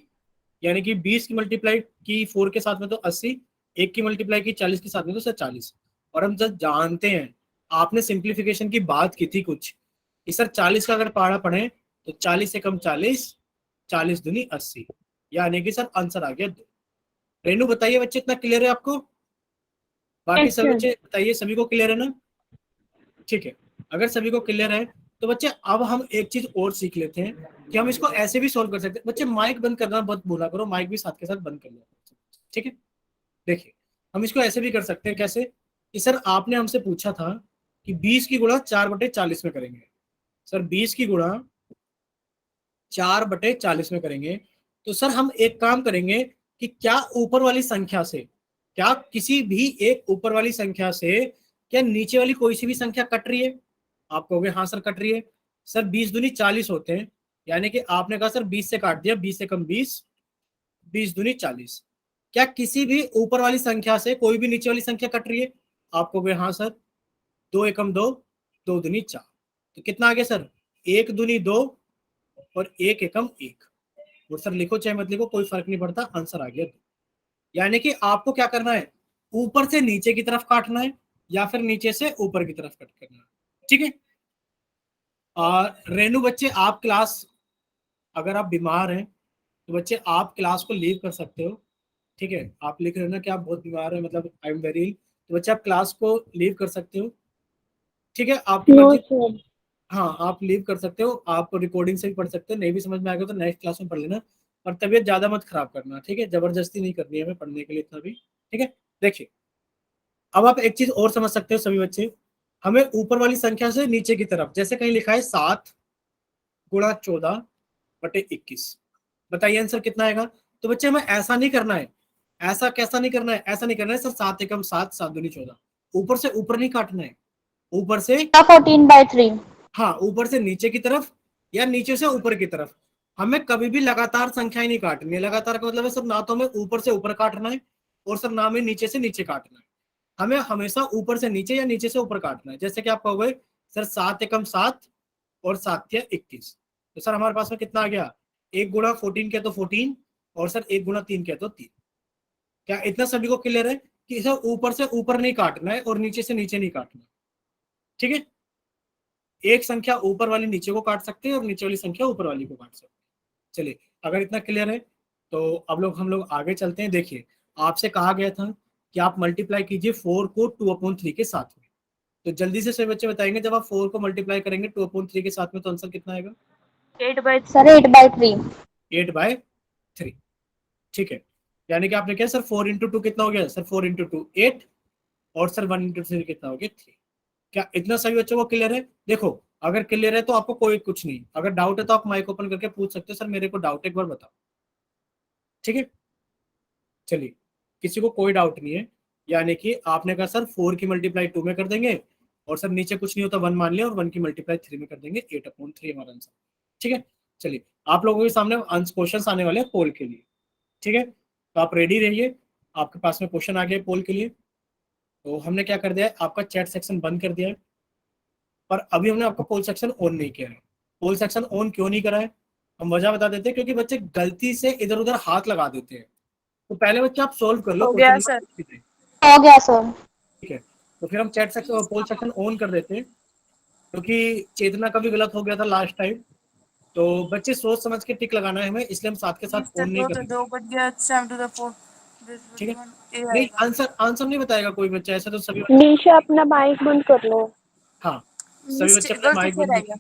यानी कि 20 की मल्टीप्लाई की 4 के साथ में तो 80, 1 की मल्टीप्लाई की 40 के साथ में तो सर 40। और हम जब जानते हैं, आपने सिंप्लीफिकेशन की बात की थी कुछ कि सर 40 का अगर पहाड़ा पढ़े तो 40 से कम 40, 40 दूनी 80, यानी कि सर आंसर आ गया 2। रेनू बताइए बच्चे, इतना क्लियर है आपको? बाकी यस सभी सर। बच्चे बताइए, सभी को क्लियर है ना? ठीक है, अगर सभी को क्लियर है तो बच्चे अब हम एक चीज और सीख लेते हैं कि हम इसको ऐसे भी सॉल्व कर सकते हैं। बच्चे माइक बंद करना मत भूला करो, माइक भी साथ के साथ बंद कर लो। ठीक है, देखिए हम इसको ऐसे भी कर सकते हैं। कैसे? कि सर आपने हमसे पूछा था कि 20 की गुणा 4/40 में करेंगे। सर 20 की गुणा 4/40 में करेंगे, तो सर हम एक काम करेंगे कि क्या ऊपर वाली संख्या से, क्या किसी भी एक ऊपर वाली संख्या से क्या नीचे वाली कोई सी भी संख्या कट रही है? आप कहोगे हाँ सर कट रही है। सर 20 दूनी 40 होते हैं, यानी कि आपने कहा सर 20 से काट दिया, 20 से कम 20, 20 दूनी 40। क्या किसी भी ऊपर वाली संख्या से कोई भी नीचे वाली संख्या कट रही है? आप कहोगे हाँ सर। 2 एकम 2, 2 दूनी 4, तो कितना आ गया सर? 1 दूनी 2 और 1 एकम 1। और सर लिखो चाहे मत लिखो कोई फर्क नहीं पड़ता, आंसर आ गया 2। यानी कि आपको क्या करना है? ऊपर से नीचे की तरफ काटना है या फिर नीचे से ऊपर की तरफ कट करना है। ठीक है। रेनू बच्चे, आप क्लास, अगर आप बीमार हैं तो बच्चे आप क्लास को लीव कर सकते हो। ठीक है, आप लिख रहे हो ना कि आप बहुत बीमार है, मतलब आई एम वेरी इल, तो बच्चे आप क्लास को लीव कर सकते हो। ठीक है, आपकी नो मर्जी। सर। हाँ, आप लीव कर सकते हो, आप रिकॉर्डिंग से भी पढ़ सकते हो, नहीं भी समझ में आएगा तो नेक्स्ट क्लास में पढ़ लेना। और तबीयत ज्यादा मत खराब करना, ठीक है? जबरदस्ती नहीं करनी है हमें पढ़ने के लिए इतना भी। ठीक है, देखिए अब आप एक चीज और समझ सकते हो सभी बच्चे। हमें ऊपर वाली संख्या से नीचे की तरफ, जैसे कहीं लिखा है 7 × 14/21, बताइए आंसर कितना आएगा? तो बच्चे हमें ऐसा नहीं करना है, ऐसा कैसा नहीं करना है, ऐसा नहीं करना है सर 7 एकम 7, 7 दूनी 14, ऊपर से ऊपर नहीं काटना है, ऊपर से, 14/3। हाँ ऊपर से नीचे की तरफ या नीचे से ऊपर की तरफ। हमें कभी भी लगातार संख्याएं नहीं काटनी है। लगातार का मतलब है सर ना तो हमें ऊपर से ऊपर काटना है और सर ना हमें नीचे से नीचे काटना है। हमें हमेशा ऊपर से नीचे या नीचे से ऊपर काटना है। जैसे कि आप कहोगे सर 7 एकम 7 और 7 या 21, तो सर हमारे पास में कितना आ गया? 1 गुणा 14 किया तो 14, और सर 1 गुणा 3 किया तो 3। क्या इतना सभी को क्लियर है कि सर ऊपर से ऊपर नहीं काटना है और नीचे से नीचे नहीं काटना? ठीक है, एक संख्या ऊपर वाली नीचे को काट सकते हैं और नीचे वाली संख्या ऊपर वाली को काट सकते हैं। चलिए, अगर इतना क्लियर है तो अब हम लोग आगे चलते हैं। देखिए, आपसे कहा गया था कि आप मल्टीप्लाई कीजिए 4 को 2/3 के साथ में। तो जल्दी से सभी बच्चे बताएंगे, जब आप 4 को मल्टीप्लाई करेंगे 2/3 के साथ में तो आंसर कितना आएगा? 8/3। 8/3। ठीक है, यानी कि आपने क्या सर 4 इंटू 2 कितना हो गया सर? 4 इंटू 2 8, और सर 1 इंटू 3 कितना हो गया? 3। क्या इतना सभी बच्चों को क्लियर है? देखो अगर क्लियर है तो आपको कोई कुछ नहीं, अगर डाउट है तो आप माइक ओपन करके पूछ सकते हो, सर मेरे को डाउट है एक बार बताओ। ठीक है, चलिए किसी को कोई डाउट नहीं है, यानी कि आपने कहा सर 4 की मल्टीप्लाई 2 में कर देंगे, और सर नीचे कुछ नहीं होता 1 मान लिया, और 1 की मल्टीप्लाई 3 में कर देंगे, 8/3 हमारा आंसर। ठीक है, चलिए आप लोगों के सामने क्वेश्चन आने वाले हैं पोल के लिए। ठीक है, तो आप रेडी रहिए, आपके पास में क्वेश्चन आ गया पोल के लिए। तो हमने क्या कर दिया है, आपका चैट सेक्शन बंद कर दिया है, पर अभी हमने आपका पोल सेक्शन ऑन नहीं किया है। पोल सेक्शन ऑन क्यों नहीं करा है, हम वजह बता देते हैं, क्योंकि बच्चे गलती से इधर उधर हाथ लगा देते हैं। तो पहले बच्चे आप सोल्व कर लो हो गया क्वेश्चन। सर। हो गया सर। ठीक है, तो फिर हम chat section poll section on कर देते हैं, क्योंकि चेतना का भी गलत हो गया था लास्ट टाइम। तो बच्चे सोच समझ के टिक लगाना है हमें, इसलिए हम साथ के साथ ऑन नहीं करेंगे। 2 बच गया 7 to the 4। ठीक है, नहीं आंसर नहीं बताएगा कोई बच्चा, ऐसा तो सभी निशा अपना माइक बंद कर लो। हाँ सभी बच्चे अपना माइक बंद रखेंगे।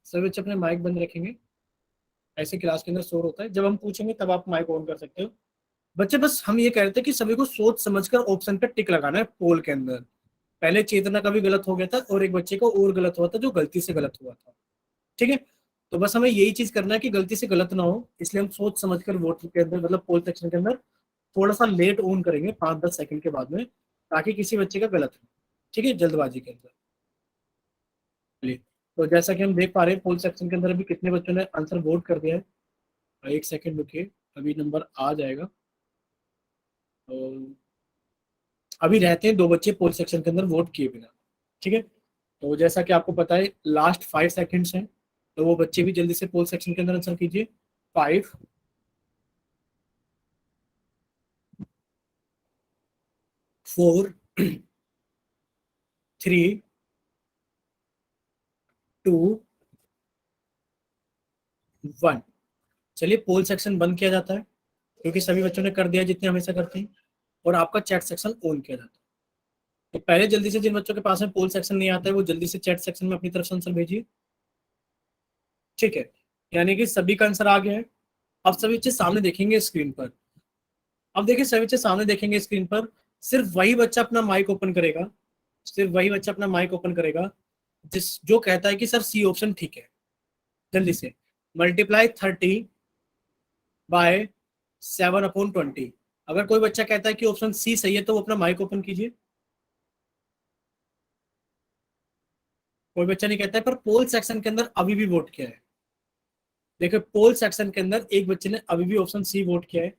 सभी बच्चे अपने माइक बंद रखेंगे, ऐसे क्लास के अंदर शोर होता है, जब हम पूछेंगे तब आप माइक ऑन कर सकते हो। बच्चे बस हम ये कह रहे थे कि सभी को सोच समझकर ऑप्शन पे टिक लगाना है पोल के अंदर। पहले चेतना का भी गलत हो गया था, और एक बच्चे को और गलत हुआ था जो गलती से गलत हुआ था। ठीक है, तो बस हमें यही चीज करना है कि गलती से गलत ना हो, इसलिए हम सोच समझकर वोट के अंदर मतलब पोल सेक्शन के अंदर थोड़ा सा लेट ऑन करेंगे 5-10 सेकंड के बाद में, ताकि किसी बच्चे का गलत हो। ठीक है, जल्दबाजी के अंदर। चलिए, तो जैसा कि हम देख पा रहे हैं पोल सेक्शन के अंदर अभी कितने बच्चों ने आंसर वोट कर दिया है। एक सेकंड रुकिए, अभी नंबर आ जाएगा। तो अभी रहते हैं 2 बच्चे पोल सेक्शन के अंदर वोट किए बिना। ठीक है, तो जैसा कि आपको पता है लास्ट 5 सेकंड्स हैं, तो वो बच्चे भी जल्दी से पोल सेक्शन के अंदर आंसर कीजिए। 5 4 3 2 1। चलिए पोल सेक्शन बंद किया जाता है, क्योंकि सभी बच्चों ने कर दिया जितने हमेशा करते हैं, और आपका चैट सेक्शन ऑन किया जाता है। तो पहले जल्दी से जिन बच्चों के पास में पोल सेक्शन नहीं आता है वो जल्दी से चैट सेक्शन में अपनी तरफ से आंसर भेजिए। ठीक है, यानी कि सभी का आंसर आ गया है। अब सभी बच्चे सामने देखेंगे स्क्रीन पर। अब देखिए सभी बच्चे सामने देखेंगे स्क्रीन पर, सिर्फ वही बच्चा अपना माइक ओपन करेगा, सिर्फ वही बच्चा अपना माइक ओपन करेगा जो कहता है कि सर सी ऑप्शन ठीक है। जल्दी से मल्टीप्लाई 30/7/20। अगर कोई बच्चा कहता है कि ऑप्शन सी सही है तो वो अपना माइक ओपन कीजिए। कोई बच्चा नहीं कहता है, पर पोल सेक्शन के अंदर अभी भी वोट किया है। देखिए पोल सेक्शन के अंदर एक बच्चे ने अभी भी ऑप्शन सी वोट किया है,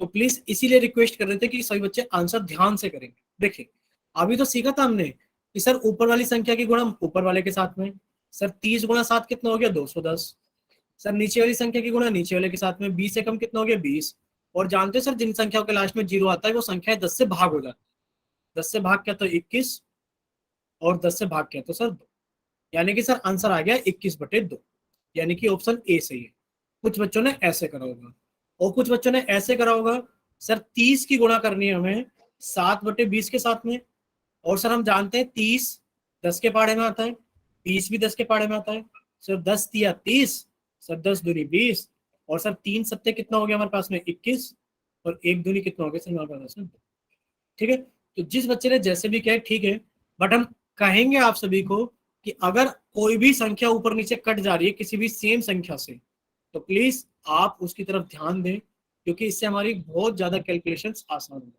तो प्लीज इसीलिए रिक्वेस्ट कर रहे थे कि सभी बच्चे आंसर ध्यान से करेंगे। देखिए अभी तो सीखा था हमने कि सर ऊपर वाली संख्या की गुणा ऊपर वाले के साथ में, सर 30 गुणा 7 कितना हो गया? 210। सर नीचे वाली संख्या की गुणा नीचे वाले के साथ में, 20 से कम कितना हो गया? 20। और जानते हो सर जिन संख्याओं के लास्ट में 0 आता है वो संख्या 10 से भाग हो जाती है। 10 से भाग क्या? तो 21, और 10 से भाग क्या? तो सर 2। यानी कि सर आंसर आ गया 21/2, यानी कि ऑप्शन ए सही है। कुछ बच्चों ने ऐसे करा होगा, और कुछ बच्चों ने ऐसे करा होगा, सर 30 की गुणा करनी है हमें 7/20 के साथ में, और सर हम जानते हैं 30 10 के पहाड़े में आता है, 30 भी 10 के पहाड़े में आता है। सर 10 तिया 30, सर 10 दूनी 20, और सर 3 सत्ते कितना हो गया हमारे पास में? 21, और 1 दूनी कितना हो गया सर हमारे पास में? ठीक है, तो जिस बच्चे ने जैसे भी किया है ठीक है, बट हम कहेंगे आप सभी को कि अगर कोई भी संख्या ऊपर नीचे कट जा रही है किसी भी सेम संख्या से, तो प्लीज आप उसकी तरफ ध्यान दें, क्योंकि इससे हमारी बहुत ज्यादा कैलकुलेशंस आसान होंगी।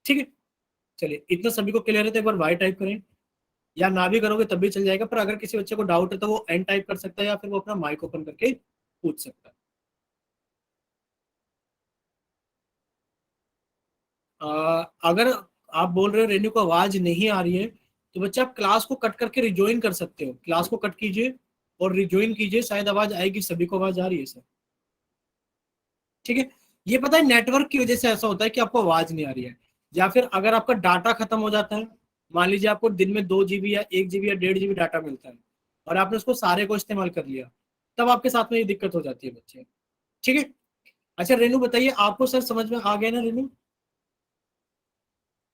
ठीक है, चलिए इतना सभी को क्लियर है तो एक बार वाई टाइप करें, या ना भी करोगे तब भी चल जाएगा, पर अगर किसी बच्चे को डाउट है तो वो एन टाइप कर सकता है, या फिर वो अपना माइक ओपन करके पूछ सकता है। अगर आप बोल रहे हो रेन्यू को आवाज नहीं आ रही है, तो बच्चे आप क्लास को कट करके रिज्वाइन कर सकते हो। क्लास को कट कीजिए और रिज्वाइन कीजिए, शायद आवाज आएगी। सभी को आवाज आ रही है सर? ठीक है, ये पता है नेटवर्क की वजह से ऐसा होता है कि आपको आवाज नहीं आ रही है, या फिर अगर आपका डाटा खत्म हो जाता है, मान लीजिए आपको दिन में 2 GB या 1 GB या 1.5 GB डाटा मिलता है, और आपने उसको सारे को इस्तेमाल कर लिया, तब आपके साथ में ये दिक्कत हो जाती है बच्चे। ठीक है, अच्छा रेनू बताइए, आपको सर समझ में आ गया ना रेनू?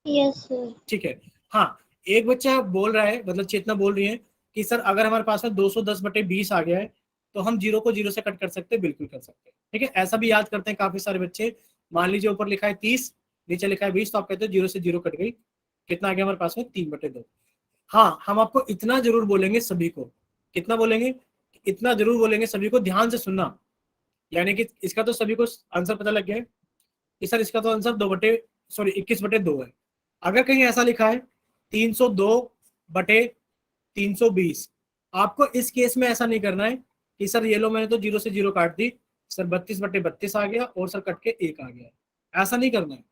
Yes sir. ठीक है। हाँ, एक बच्चा बोल रहा है, मतलब चेतना बोल रही है कि सर अगर हमारे पास में 210/20 आ गया है तो हम जीरो को जीरो से कट कर सकते हैं। बिल्कुल कर सकते हैं। ठीक है, ऐसा भी याद करते हैं काफी सारे बच्चे। मान लीजिए ऊपर लिखा है 30, नीचे लिखा है 20, तो आप कहते हैं जीरो से जीरो कट गई, कितना आ गया हमारे पास में 3/2। हाँ, हम आपको इतना जरूर बोलेंगे सभी को, कितना बोलेंगे, इतना जरूर बोलेंगे सभी को, ध्यान से सुनना। यानी कि इसका तो सभी को आंसर पता लग गया है कि सर इसका तो आंसर 21/2 है। अगर कहीं ऐसा लिखा है 302/320, आपको इस केस में ऐसा नहीं करना है कि सर ये लो मैंने तो जीरो से जीरो काट दी, सर 32/32 आ गया और सर कट के 1 आ गया। ऐसा नहीं करना है।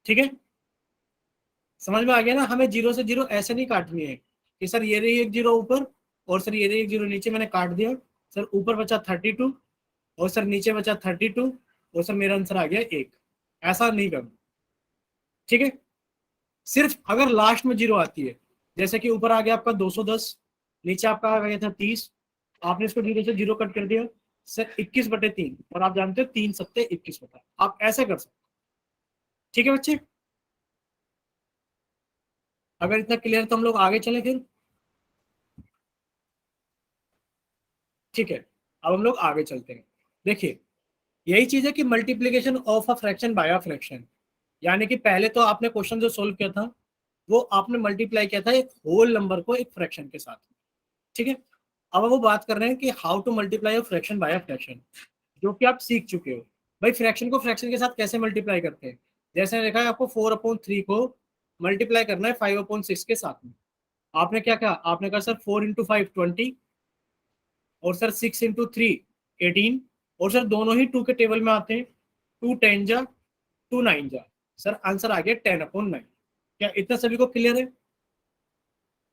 ठीक है, समझ में आ गया ना? हमें जीरो से जीरो ऐसे नहीं काटनी है कि सर ये रही एक जीरो ऊपर और सर ये रही एक जीरो नीचे, मैंने काट दिया, सर ऊपर बचा 32 और सर नीचे बचा 32 और सर मेरा आंसर आ गया 1। ऐसा नहीं करना। ठीक है, सिर्फ अगर लास्ट में जीरो आती है, जैसे कि ऊपर आ गया आपका 210, नीचे आपका आ गया था 30, आपने इसको जीरो से जीरो कट कर दिया, सर 21/3, और आप जानते हो 3 सत्ते 21 होता है। आप ऐसे कर सकते। ठीक है बच्चे, अगर इतना क्लियर तो हम लोग आगे चले फिर। ठीक है, अब हम लोग आगे चलते हैं। देखिए, यही चीज है कि multiplication of a fraction by a fraction, यानी कि पहले तो आपने क्वेश्चन जो सोल्व किया था वो आपने मल्टीप्लाई किया था एक होल नंबर को एक फ्रैक्शन के साथ। ठीक है, अब वो बात कर रहे हैं कि how to multiply a fraction by a fraction, जो कि आप सीख चुके हो। भाई फ्रैक्शन को फ्रैक्शन के साथ कैसे मल्टीप्लाई करते हैं? जैसे देखा है आपको 4/3 को मल्टीप्लाई करना है 5/6 के साथ में। आपने क्या कहा? आपने कहा सर 4 × 5 20, और सर 6 × 3 18, और सर दोनों ही 2 के टेबल में आते हैं। 2 10 जा, 2 9 जा, सर आंसर आ गया 10/9। क्या इतना सभी को क्लियर है?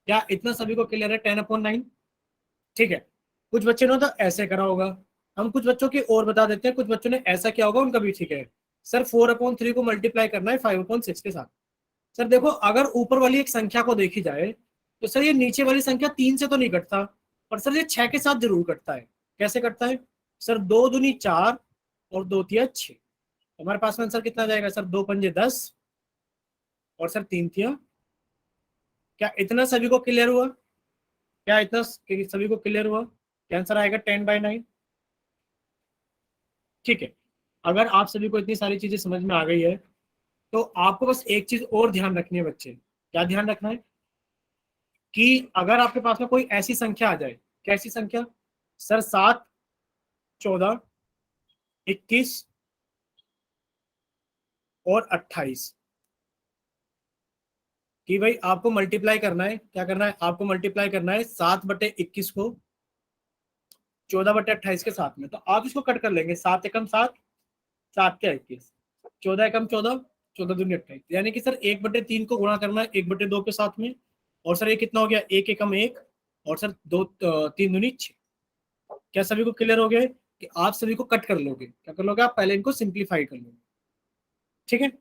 क्या इतना सभी को क्लियर है 10/9? ठीक है, कुछ बच्चे ने तो ऐसे करा होगा, हम कुछ बच्चों की और बता देते हैं, कुछ बच्चों ने ऐसा किया होगा, उनका भी ठीक है। सर 4/3 को मल्टीप्लाई करना है 5/6 के साथ। सर देखो, अगर ऊपर वाली एक संख्या को देखी जाए तो सर ये नीचे वाली संख्या 3 से तो नहीं कटता, पर सर ये 6 के साथ जरूर कटता है। कैसे कटता है? सर 2 दूनी 4 और 2 तिया 6, हमारे पास में आंसर कितना जाएगा? सर 2 पंजे 10 और सर 3 तिया। क्या इतना सभी को क्लियर हुआ? क्या इतना सभी को क्लियर हुआ? क्या आंसर आएगा 10/9? ठीक है, अगर आप सभी को इतनी सारी चीजें समझ में आ गई है तो आपको बस एक चीज और ध्यान रखनी है बच्चे। क्या ध्यान रखना है? कि अगर आपके पास में कोई ऐसी संख्या आ जाए, कैसी संख्या? सर 7 14 21 और 28, कि भाई आपको मल्टीप्लाई करना है। क्या करना है? आपको मल्टीप्लाई करना है 7/21 को 14/28 के साथ में। तो आप इसको कट कर लेंगे, 7 एकम 7, 7 के 21, 14 एकम 14, 14 दूनी 28, यानी कि सर 1/3 को गुणा करना है 1/2 के साथ में। और सर ये कितना हो गया? 1 एकम 1 और सर 2 3 दूनी 6। क्या सभी को क्लियर हो गया कि आप सभी को कट कर लोगे? क्या कर लोगे? आप पहले इनको सिंप्लीफाई कर लोगे। ठीक है,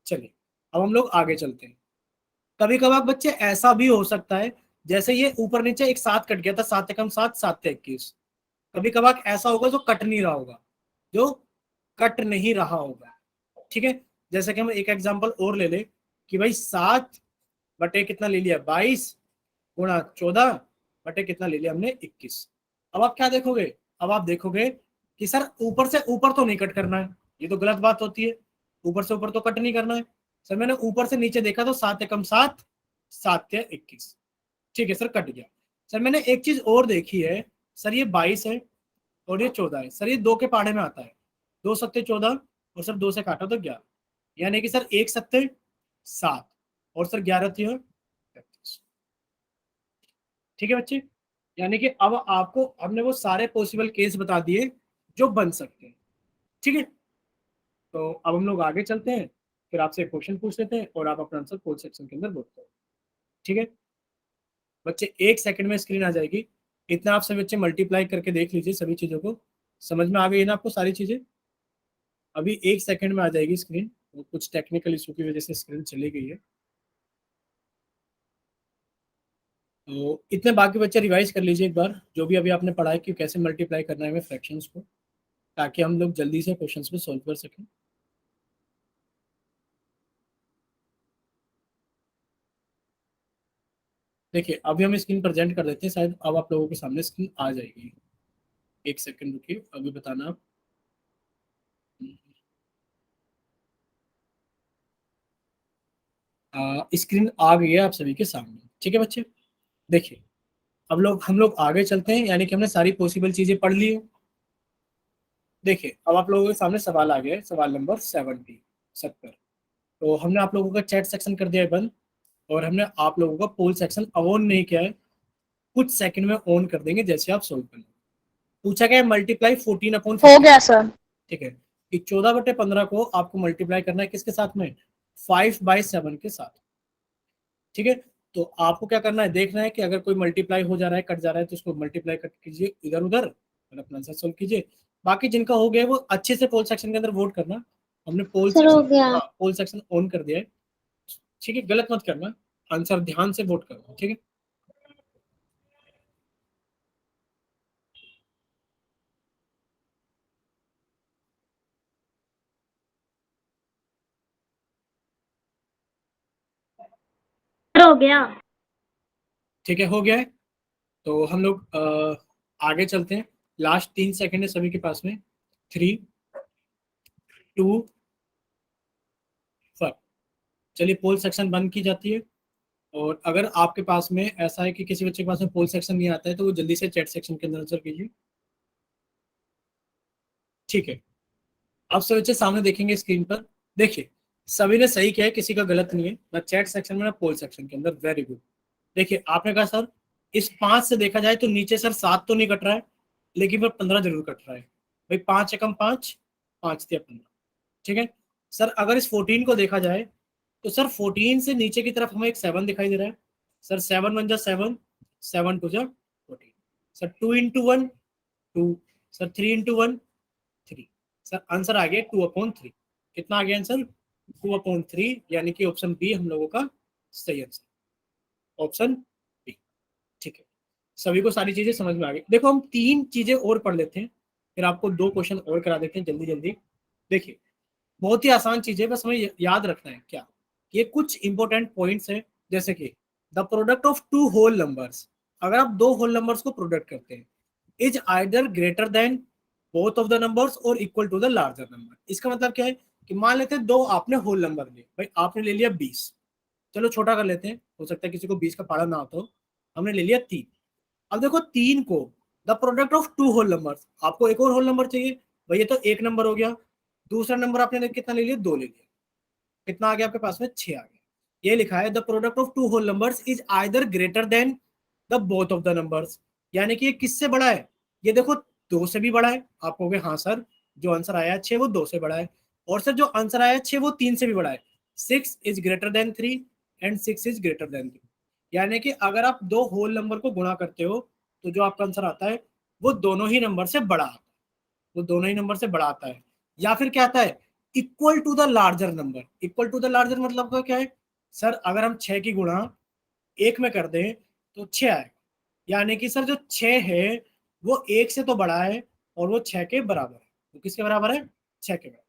चलिए अब हम लोग आगे चलते हैं। कभी कभार बच्चे ऐसा भी हो सकता है, जैसे ये ऊपर नीचे एक 7 कट गया था, 7 एकम 7, 7 के 21। कभी कभार ऐसा होगा जो कट नहीं रहा होगा, जो कट नहीं रहा होगा। ठीक है, जैसे कि हम एक एग्जांपल और ले ले कि भाई 7 बटे कितना ले लिया? 22 गुणा 14 बटे कितना ले लिया हमने? 21। अब आप क्या देखोगे? अब आप देखोगे कि सर ऊपर से ऊपर तो नहीं कट करना है, ये तो गलत बात होती है। ऊपर से ऊपर तो कट नहीं करना है। सर मैंने ऊपर से नीचे देखा तो 7 एकम 7, 7 के 21। ठीक है सर, कट गया। सर मैंने एक चीज और देखी है, सर ये 22 है और ये 14 है, सर ये 2 के पाढ़े में आता है। 2 सत्ते 14 और सर 2 से काटा तो 11, यानी कि सर 1 सत्ते 7 और सर 11 थी 33। ठीक है बच्चे, यानी कि अब आपको हमने वो सारे पॉसिबल केस बता दिए जो बन सकते हैं। ठीक है, तो अब हम लोग आगे चलते हैं, फिर आपसे क्वेश्चन पूछ लेते हैं और आप अपना आंसर कोड सेक्शन के अंदर बोलते हैं। ठीक है बच्चे, 1 सेकंड में स्क्रीन आ जाएगी। इतना आप सभी बच्चे मल्टीप्लाई करके देख लीजिए, सभी चीजों को समझ में आ गई है ना आपको सारी चीजें? अभी 1 सेकंड में आ जाएगी स्क्रीन, तो कुछ टेक्निकल इशू की वजह से स्क्रीन चली गई है। तो इतने बाकी बच्चे रिवाइज कर लीजिए एक बार, जो भी अभी आपने पढ़ा है कि कैसे मल्टीप्लाई करना है हमें फ्रैक्शंस को, ताकि हम लोग जल्दी से क्वेश्चंस को सॉल्व कर सकें। देखिए अभी हम स्क्रीन प्रेजेंट कर देते हैं, शायद अब आप लोगों के सामने स्क्रीन आ जाएगी। एक सेकंड रुकिए, अभी बताना आप। स्क्रीन आ गई है आप सभी के सामने, ठीक है बच्चे। देखिए अब हम लोग आगे चलते हैं, यानी कि हमने सारी पॉसिबल चीजें पढ़ ली है। देखिए अब आप लोगों के सामने सवाल आ गया है, सवाल नंबर 70। तो हमने आप लोगों का चैट सेक्शन कर दिया है बंद, और हमने आप लोगों का पोल सेक्शन ऑन नहीं किया है। कुछ सेकंड में ऑन कर देंगे जैसे आप सोल्व करें। पूछा गया है मल्टीप्लाई 14 अपॉन हो 15। गया सर। ठीक है कि 14/15 को आपको मल्टीप्लाई करना है किसके साथ में, 5/7 के साथ। ठीक है, तो आपको क्या करना है, देखना है कि अगर कोई मल्टीप्लाई हो जा रहा है, कट जा रहा है, तो उसको मल्टीप्लाई कट कीजिए इधर उधर और अपना आंसर सोल्व कीजिए। बाकी जिनका हो गया है वो अच्छे से पोल सेक्शन के अंदर वोट करना। हमने पोल सर हो सेक्शन, गया। हाँ पोल सेक्शन ऑन कर दिया है। ठीक है, गलत मत करना, आंसर ध्यान से वोट करना, ठीक है। हो गया। ठीक है, हो गया है। तो हम लोग आगे चलते हैं। लास्ट 3 सेकंड है सभी के पास में। 3, 2, 1। चलिए पोल सेक्शन बंद की जाती है। और अगर आपके पास में ऐसा है कि किसी बच्चे के पास में पोल सेक्शन नहीं आता है, तो वो जल्दी से चैट सेक्शन के अंदर आंसर कीजिए। ठीक है, अब सब बच्चे सामने देखेंगे स्क्रीन पर। देखिए सभी ने सही किया है, किसी का गलत नहीं है, ना चैट सेक्शन में ना पोल सेक्शन के अंदर। Very good. देखिए आपने कहा सर इस 5 से देखा जाए तो नीचे सर 7 तो नहीं कट रहा है, लेकिन फिर 15 जरूर कट रहा है। भाई 5 एकम 5, 5×3 = 15। ठीक है सर, अगर इस 14 को देखा जाए तो सर 14 से नीचे की तरफ हमें एक 7 दिखाई दे रहा है। Sir 7×1 = 7, 7×2 = 14। Sir 2×1 2, sir 3×1 3। Sir answer आ गया 2/3। कितना आ गया आंसर, 2/3, यानी कि ऑप्शन बी हम लोगों का सही आंसर, ऑप्शन बी। ठीक है, सभी को सारी चीजें समझ में आ गई। देखो हम 3 चीजें और पढ़ लेते हैं, फिर आपको 2 क्वेश्चन और करा देते हैं जल्दी जल्दी। देखिए बहुत ही आसान चीज है, बस हमें याद रखना है क्या, ये कुछ इंपॉर्टेंट पॉइंट्स हैं। जैसे कि the product of 2 whole numbers, अगर आप 2 होल नंबर्स को प्रोडक्ट करते हैं, is either greater than both of the numbers और equal to the larger number. इसका मतलब क्या है कि मान लेते हैं 2 आपने होल नंबर लिए, भाई आपने ले लिया 20, चलो छोटा कर लेते हैं, हो सकता है किसी को 20 का पारा ना हो, तो हमने ले लिया 3। अब देखो 3 को the product of 2 whole numbers, आपको एक और होल नंबर चाहिए, भाई ये तो एक नंबर हो गया, दूसरा नंबर आपने कितना ले लिया, 2 ले लिया, कितना आ गया आपके पास में, 6 आ गया। ये लिखा है the product of 2 whole numbers is either greater than the both of the numbers, यानी कि ये किससे बड़ा है, ये देखो 2 से भी बड़ा है। आप कहोगे हाँ सर जो आंसर आया है 6 वो 2 से बड़ा है, और सर जो आंसर आया है 6 वो 3 से भी बड़ा है। 6 is greater then 3 and 6 is greater then 3, यानी कि अगर आप 2 होल नंबर को गुणा करते हो तो जो आपका आंसर आता है वो दोनों ही नंबर से बड़ा आता है, वो दोनों ही नंबर से बड़ा आता है। या फिर क्या आता है, equal to the larger number. Equal to the larger मतलब का क्या है, सर अगर हम 6 की गुणा 1 में कर दें तो 6 आएगा, यानी कि सर जो 6 है वो 1 से तो बड़ा है और वो 6 के बराबर है। तो किसके बराबर है, 6 के बराबर।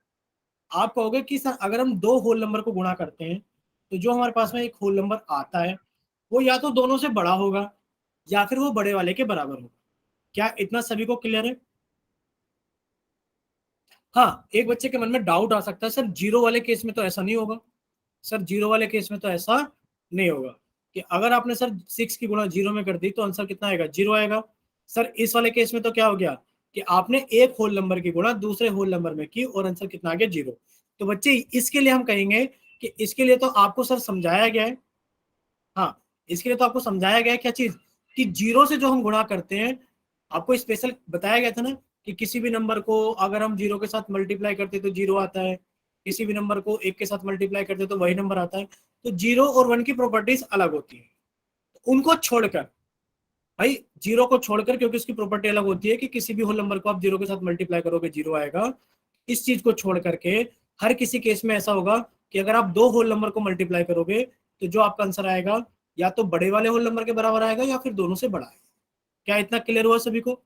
आप कहोगे कि सर अगर हम 2 होल नंबर को गुणा करते हैं तो जो हमारे पास में एक होल नंबर आता है वो या तो दोनों से बड़ा होगा या फिर वो बड़े वाले के बराबर होगा। क्या इतना सभी को क्लियर है। हाँ एक बच्चे के मन में डाउट आ सकता है, सर जीरो वाले केस में तो ऐसा नहीं होगा। सर जीरो वाले केस में तो ऐसा नहीं होगा कि अगर आपने सर 6 की गुणा 0 में कर दी तो आंसर कितना आएगा, 0 आएगा। सर इस वाले केस में तो क्या हो गया कि आपने एक होल नंबर की गुणा दूसरे होल नंबर में की और आंसर कितना आ गया, 0। तो बच्चे इसके लिए हम कहेंगे कि इसके लिए तो आपको सर समझाया गया है, हाँ इसके लिए तो आपको समझाया गया है क्या चीज, कि 0 से जो हम गुणा करते हैं, आपको स्पेशल बताया गया था ना कि किसी भी नंबर को अगर हम 0 के साथ मल्टीप्लाई करते तो 0 आता है, किसी भी नंबर को 1 के साथ मल्टीप्लाई करते तो वही नंबर आता है। तो 0 और 1 की प्रॉपर्टीज अलग होती है, उनको छोड़कर, भाई 0 को छोड़कर, क्योंकि उसकी प्रॉपर्टी अलग होती है कि किसी भी होल नंबर को आप 0 के साथ मल्टीप्लाई करोगे 0 आएगा। इस चीज को छोड़ करके हर किसी केस में ऐसा होगा कि अगर आप 2 होल नंबर को मल्टीप्लाई करोगे तो जो आपका आंसर आएगा या तो बड़े वाले होल नंबर के बराबर आएगा या फिर दोनों से बड़ा आएगा। क्या इतना क्लियर हुआ सभी को,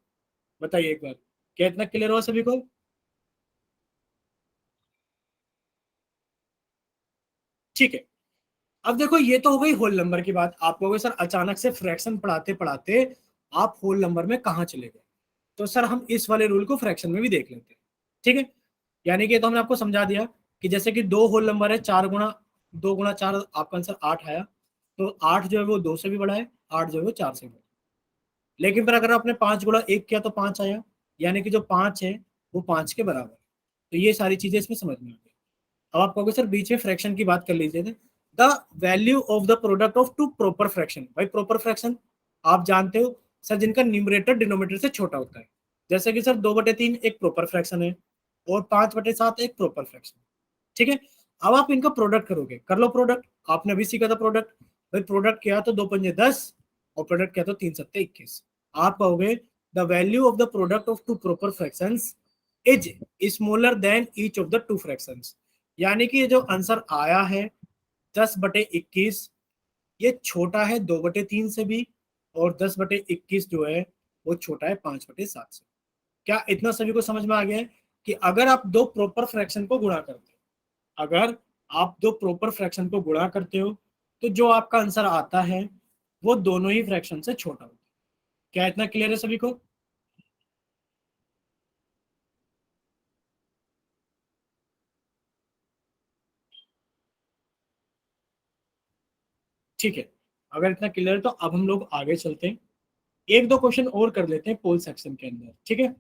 बताइए एक बार, क्या इतना क्लियर हुआ सभी को। ठीक है, अब देखो ये तो हो गई होल नंबर की बात। आप कहोगे सर अचानक से फ्रैक्शन पढ़ाते पढ़ाते आप होल नंबर में कहाँ चले गए, तो सर हम इस वाले रूल को फ्रैक्शन में भी देख लेते हैं। ठीक है, यानी कि तो हमने आपको समझा दिया कि जैसे कि दो होल नंबर है, 4 गुणा 2 गुणा 4, आपका आंसर 8 आया, तो 8 जो है वो 2 से भी बड़ा है, 8 जो है वो 4 से भी बड़ा है। लेकिन फिर अगर आपने 5 गुणा 1 किया तो 5 आया, यानी कि जो 5 है वो 5 के बराबर है। तो ये सारी चीजें इसमें समझ में आ गई। अब आप कहोगे सर बीच में फ्रैक्शन की बात कर लीजिए, the value of the product of two proper fraction. भाई प्रॉपर फ्रैक्शन आप जानते हो सर, जिनका न्यूमरेटर डिनोमिनेटर से छोटा होता है। जैसे कि सर 2/3 एक प्रॉपर फ्रैक्शन है और 5/7 एक प्रॉपर फ्रैक्शन। ठीक है, अब आप इनका प्रोडक्ट करोगे, कर लो प्रोडक्ट। आपने अभी सीखा था प्रोडक्ट। भाई प्रोडक्ट किया तो 2 पंजे 10 और प्रोडक्ट किया तो 3 सत्ते 21। आप कहोगे the value of the product of two proper fractions is smaller than each of the two fractions. यानी कि ये जो आंसर आया है 10/21, ये छोटा है 2/3 से भी, और 10/21 जो है वो छोटा है 5/7 से। क्या इतना सभी को समझ में आ गया है कि अगर आप दो प्रॉपर फ्रैक्शन को गुणा करते हो, अगर आप दो प्रॉपर फ्रैक्शन को गुणा करते हो तो जो आपका आंसर आता है वो दोनों ही फ्रैक्शन से छोटा होता है। क्या इतना क्लियर है सभी को? ठीक है, अगर इतना क्लियर है तो अब हम लोग आगे चलते हैं, एक दो क्वेश्चन और कर लेते हैं पोल सेक्शन के अंदर। ठीक है,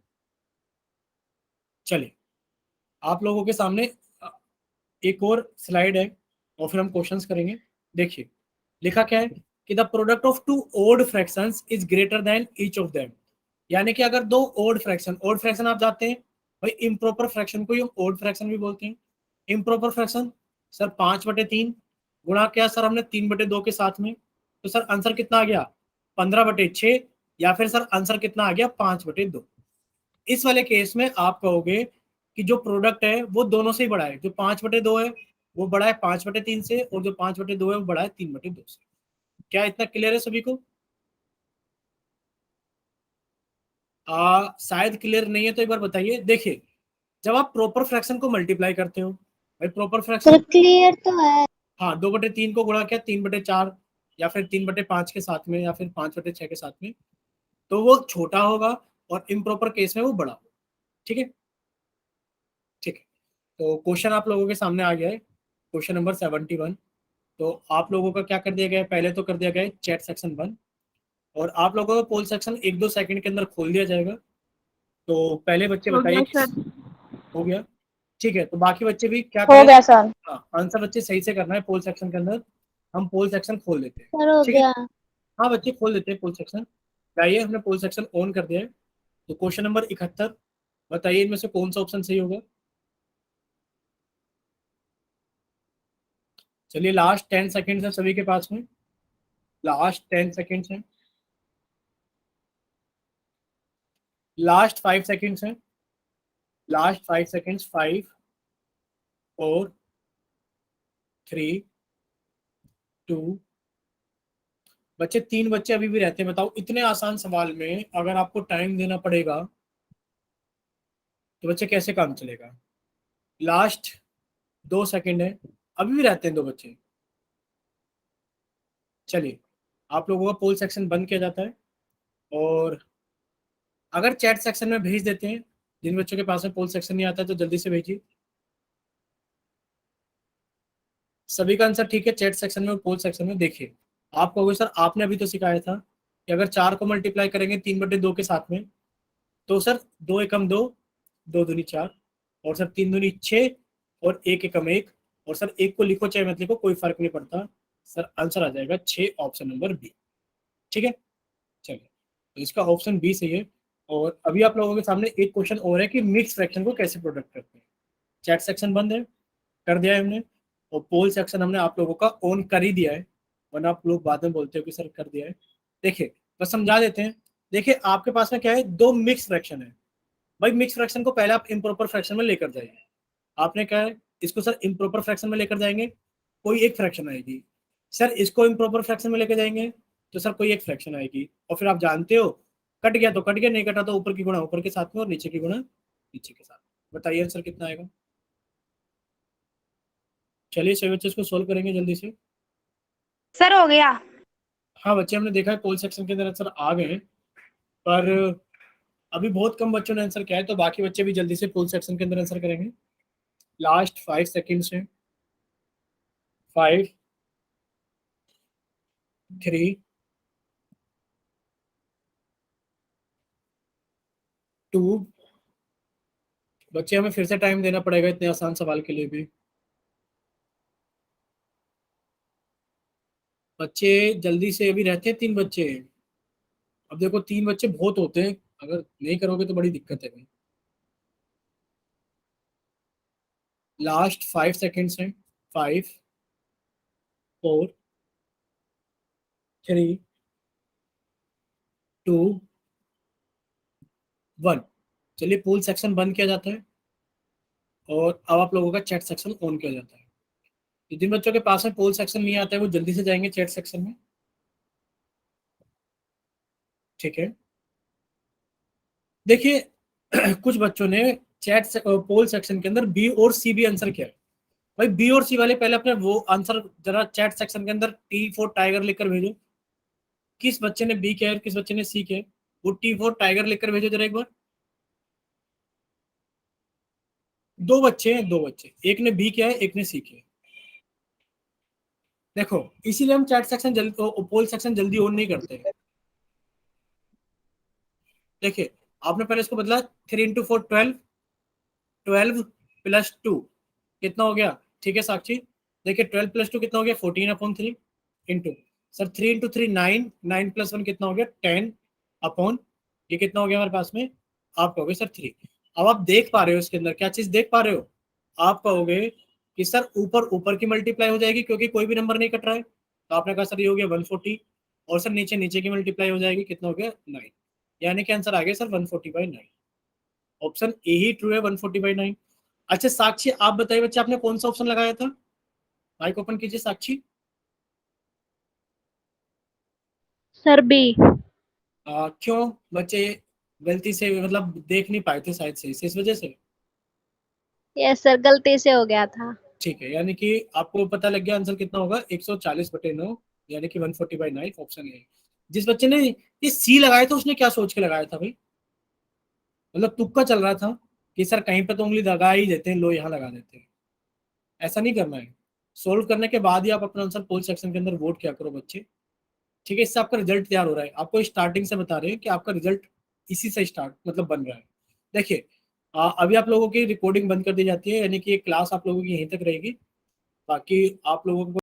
चलिए आप लोगों के सामने एक और स्लाइड है और फिर हम क्वेश्चंस करेंगे। देखिए लिखा क्या है कि the product of two odd fractions is greater than each of them. यानी कि अगर दो ओड फ्रैक्शन आप जानते हैं भाई, इम्प्रॉपर फ्रैक्शन को ही हम ओड फ्रैक्शन भी बोलते हैं। इम्प्रॉपर फ्रैक्शन सर 5/3 गुणा क्या सर हमने 3/2 के साथ में, तो सर आंसर कितना आ गया 15/6, या फिर सर आंसर कितना आ गया 5/2। इस वाले केस में आप कहोगे कि जो प्रोडक्ट है वो दोनों से ही बड़ा है, जो 5/2 है वो बड़ा है 5/3 से, और जो 5/2 है वो बड़ा है 3/2 से। क्या इतना क्लियर है सभी को? शायद क्लियर नहीं है तो एक बार बताइए। देखिए जब आप प्रॉपर फ्रैक्शन को मल्टीप्लाई करते हो, भाई प्रॉपर सर फ्रैक्शन, क्लियर तो है। हाँ 2/3 को गुणा किया 3/4 या फिर 3/5 के साथ में या फिर 5/6 के साथ में, तो वो छोटा होगा, और इम्प्रॉपर केस में वो बड़ा होगा। ठीक है, ठीक है। तो क्वेश्चन आप लोगों के सामने आ गया है, क्वेश्चन नंबर 71। तो आप लोगों का क्या कर दिया गया है, पहले तो कर दिया गया है चैट सेक्शन बंद, और आप लोगों का पोल सेक्शन 1-2 सेकंड के अंदर खोल दिया जाएगा। तो पहले बच्चे हो बताइए गया सर। हो गया? ठीक है, तो बाकी बच्चे भी क्या हो करें? गया सर। हाँ आंसर बच्चे सही से करना है पोल सेक्शन के अंदर। हम पोल सेक्शन खोल देते हैं। सर हो ठीक है, गया। हाँ बच्चे खोल देते हैं पोल सेक्शन। बताइए हमने पोल सेक्शन ऑन कर दिया है। तो क्वेश्चन नंबर 71, बताइए इनमें से कौन सा ऑप्शन सही होगा? चलिए लास्ट 10 सेकेंड्स है सभी के पास में, लास्ट 10 सेकेंड्स है, लास्ट 5 सेकेंड्स है, लास्ट 5 सेकेंड्स, 5 4 3 2। बच्चे 3 बच्चे अभी भी रहते हैं। बताओ इतने आसान सवाल में अगर आपको टाइम देना पड़ेगा तो बच्चे कैसे काम चलेगा? लास्ट 2 सेकेंड है, अभी भी रहते हैं 2 बच्चे। चलिए आप लोगों का पोल सेक्शन बंद किया जाता है, और अगर चैट सेक्शन में भेज देते हैं, जिन बच्चों के पास में पोल सेक्शन नहीं आता है तो जल्दी से भेजिए। सभी का आंसर ठीक है चैट सेक्शन में और पोल सेक्शन में? देखिए आप कहोगे सर आपने अभी तो सिखाया था कि अगर 4 को मल्टीप्लाई करेंगे 3/2 के साथ में, तो सर 2 एकम 2, 2 दूनी 4, और सर 3 दूनी 6, और 1 एकम 1, और सर 1 को लिखो चाहे मत लिखो कोई फर्क नहीं पड़ता। सर आंसर आ जाएगा 6, ऑप्शन नंबर बी। ठीक है, चलिए तो इसका ऑप्शन बी सही है। और अभी आप लोगों के सामने एक क्वेश्चन और है कि मिक्स फ्रैक्शन को कैसे प्रोडक्ट करते हैं। चैट सेक्शन बंद है, कर दिया है हमने, और पोल सेक्शन हमने आप लोगों का ऑन कर ही दिया है, वरना आप लोग बाद में बोलते हो कि सर कर दिया है। देखिए बस समझा देते हैं। देखिए आपके पास में क्या है, दो मिक्स फ्रैक्शन है। भाई मिक्स फ्रैक्शन को पहले आप इम्प्रॉपर फ्रैक्शन में लेकर जाइए। आपने क्या है, इसको सर इम्प्रॉपर फ्रैक्शन में लेकर जाएंगे, कोई एक फ्रैक्शन आएगी। सर इसको इम्प्रॉपर फ्रैक्शन में लेकर जाएंगे तो सर कोई एक फ्रैक्शन आएगी, और फिर आप जानते हो कट गया तो कट गया, नहीं कटा तो ऊपर की गुणा ऊपर के साथ में और नीचे की गुणा नीचे के साथ। बताइए आंसर कितना आएगा? चलिए सभी बच्चे इसको सोल्व करेंगे जल्दी से। सर हो गया। हाँ बच्चे, हमने देखा है पोल सेक्शन के अंदर आंसर आ गए हैं, पर अभी बहुत कम बच्चों ने आंसर किया है, तो बाकी बच्चे भी जल्दी से पोल सेक्शन के अंदर आंसर करेंगे। लास्ट 5 सेकेंड्स हैं। 5, 3, 2। बच्चे, हमें फिर से टाइम देना पड़ेगा इतने आसान सवाल के लिए भी। बच्चे जल्दी से, अभी रहते हैं 3 बच्चे। अब देखो 3 बच्चे बहुत होते हैं, अगर नहीं करोगे तो बड़ी दिक्कत है भाई। लास्ट 5 सेकेंड्स हैं। 5, 4, 3, 2, 1। चलिए पोल सेक्शन बंद किया जाता है और अब आप लोगों का चैट सेक्शन ऑन किया जाता है। तो जिन बच्चों के पास में पोल सेक्शन नहीं आता है वो जल्दी से जाएंगे चैट सेक्शन में। ठीक है, देखिए कुछ बच्चों ने पोल सेक्शन के अंदर बी और सी भी आंसर किया है। भाई बी और सी वाले पहले अपने वो आंसर जरा चैट सेक्शन के अंदर टी फॉर टाइगर लिखकर भेजो। किस बच्चे ने बी किया है, किस बच्चे ने सी किया है, वो टी फॉर टाइगर लिखकर भेजो जरा एक बार। 2 बच्चे हैं, 2 बच्चे, एक ने बी किया है, एक ने सी किया है। देखो इसीलिए हम चैट सेक्शन जल्दी, पोल सेक्शन जल्दी ऑन नहीं करते। देखिए आपने पहले इसको बदला, 3 × 4 12, 12 + 2 कितना हो गया? ठीक है साक्षी, देखिए 12 + 2 कितना हो गया? 14/3 इंटू सर 3 × 3 9, 9 + 1 कितना हो गया? 10 अपॉन ये कितना हो गया हमारे पास में? आप कहोगे सर 3। अब आप देख पा रहे हो इसके अंदर क्या चीज देख पा रहे हो? आप कहोगे कि सर ऊपर ऊपर की मल्टीप्लाई हो जाएगी क्योंकि कोई भी नंबर नहीं कट रहा है, तो आपने कहा सर ये हो गया 140, और सर नीचे नीचे की मल्टीप्लाई हो जाएगी, कितना हो गया? 9। यानी कि आंसर आ गया sir 140/9। Option A he true है, 140/9। अच्छा साक्षी आप बताइए बच्चे, आपने कौन सा ऑप्शन लगाया था? माइक ओपन कीजिए साक्षी। Sir B. क्यों बच्चे गलती से मतलब देख नहीं पाए थे शायद से इस वजह से? यस सर, गलती से हो गया था। ठीक है, यानी कि आपको पता लग गया आंसर कितना होगा? 140/9, यानी कि 140/9 ऑप्शन ए। जिस बच्चे ने ये सी लगाया था उसने क्या सोच के लगाया था भाई? मतलब तुक्का चल रहा था कि सर कहीं पे तो उंगली लगा ही देते हैं, लो यहाँ लगा देते हैं। ऐसा नहीं करना है, सोल्व करने के बाद ही आप अपना आंसर पोल सेक्शन के अंदर वोट किया करो बच्चे। ठीक है, इससे आपका रिजल्ट तैयार हो रहा है, आपको स्टार्टिंग से बता रहे हैं कि आपका रिजल्ट इसी से स्टार्ट मतलब बन रहा है। देखिए अभी आप लोगों की रिकॉर्डिंग बंद कर दी जाती है, यानी कि ये क्लास आप लोगों की यहीं तक रहेगी। बाकी आप लोगों को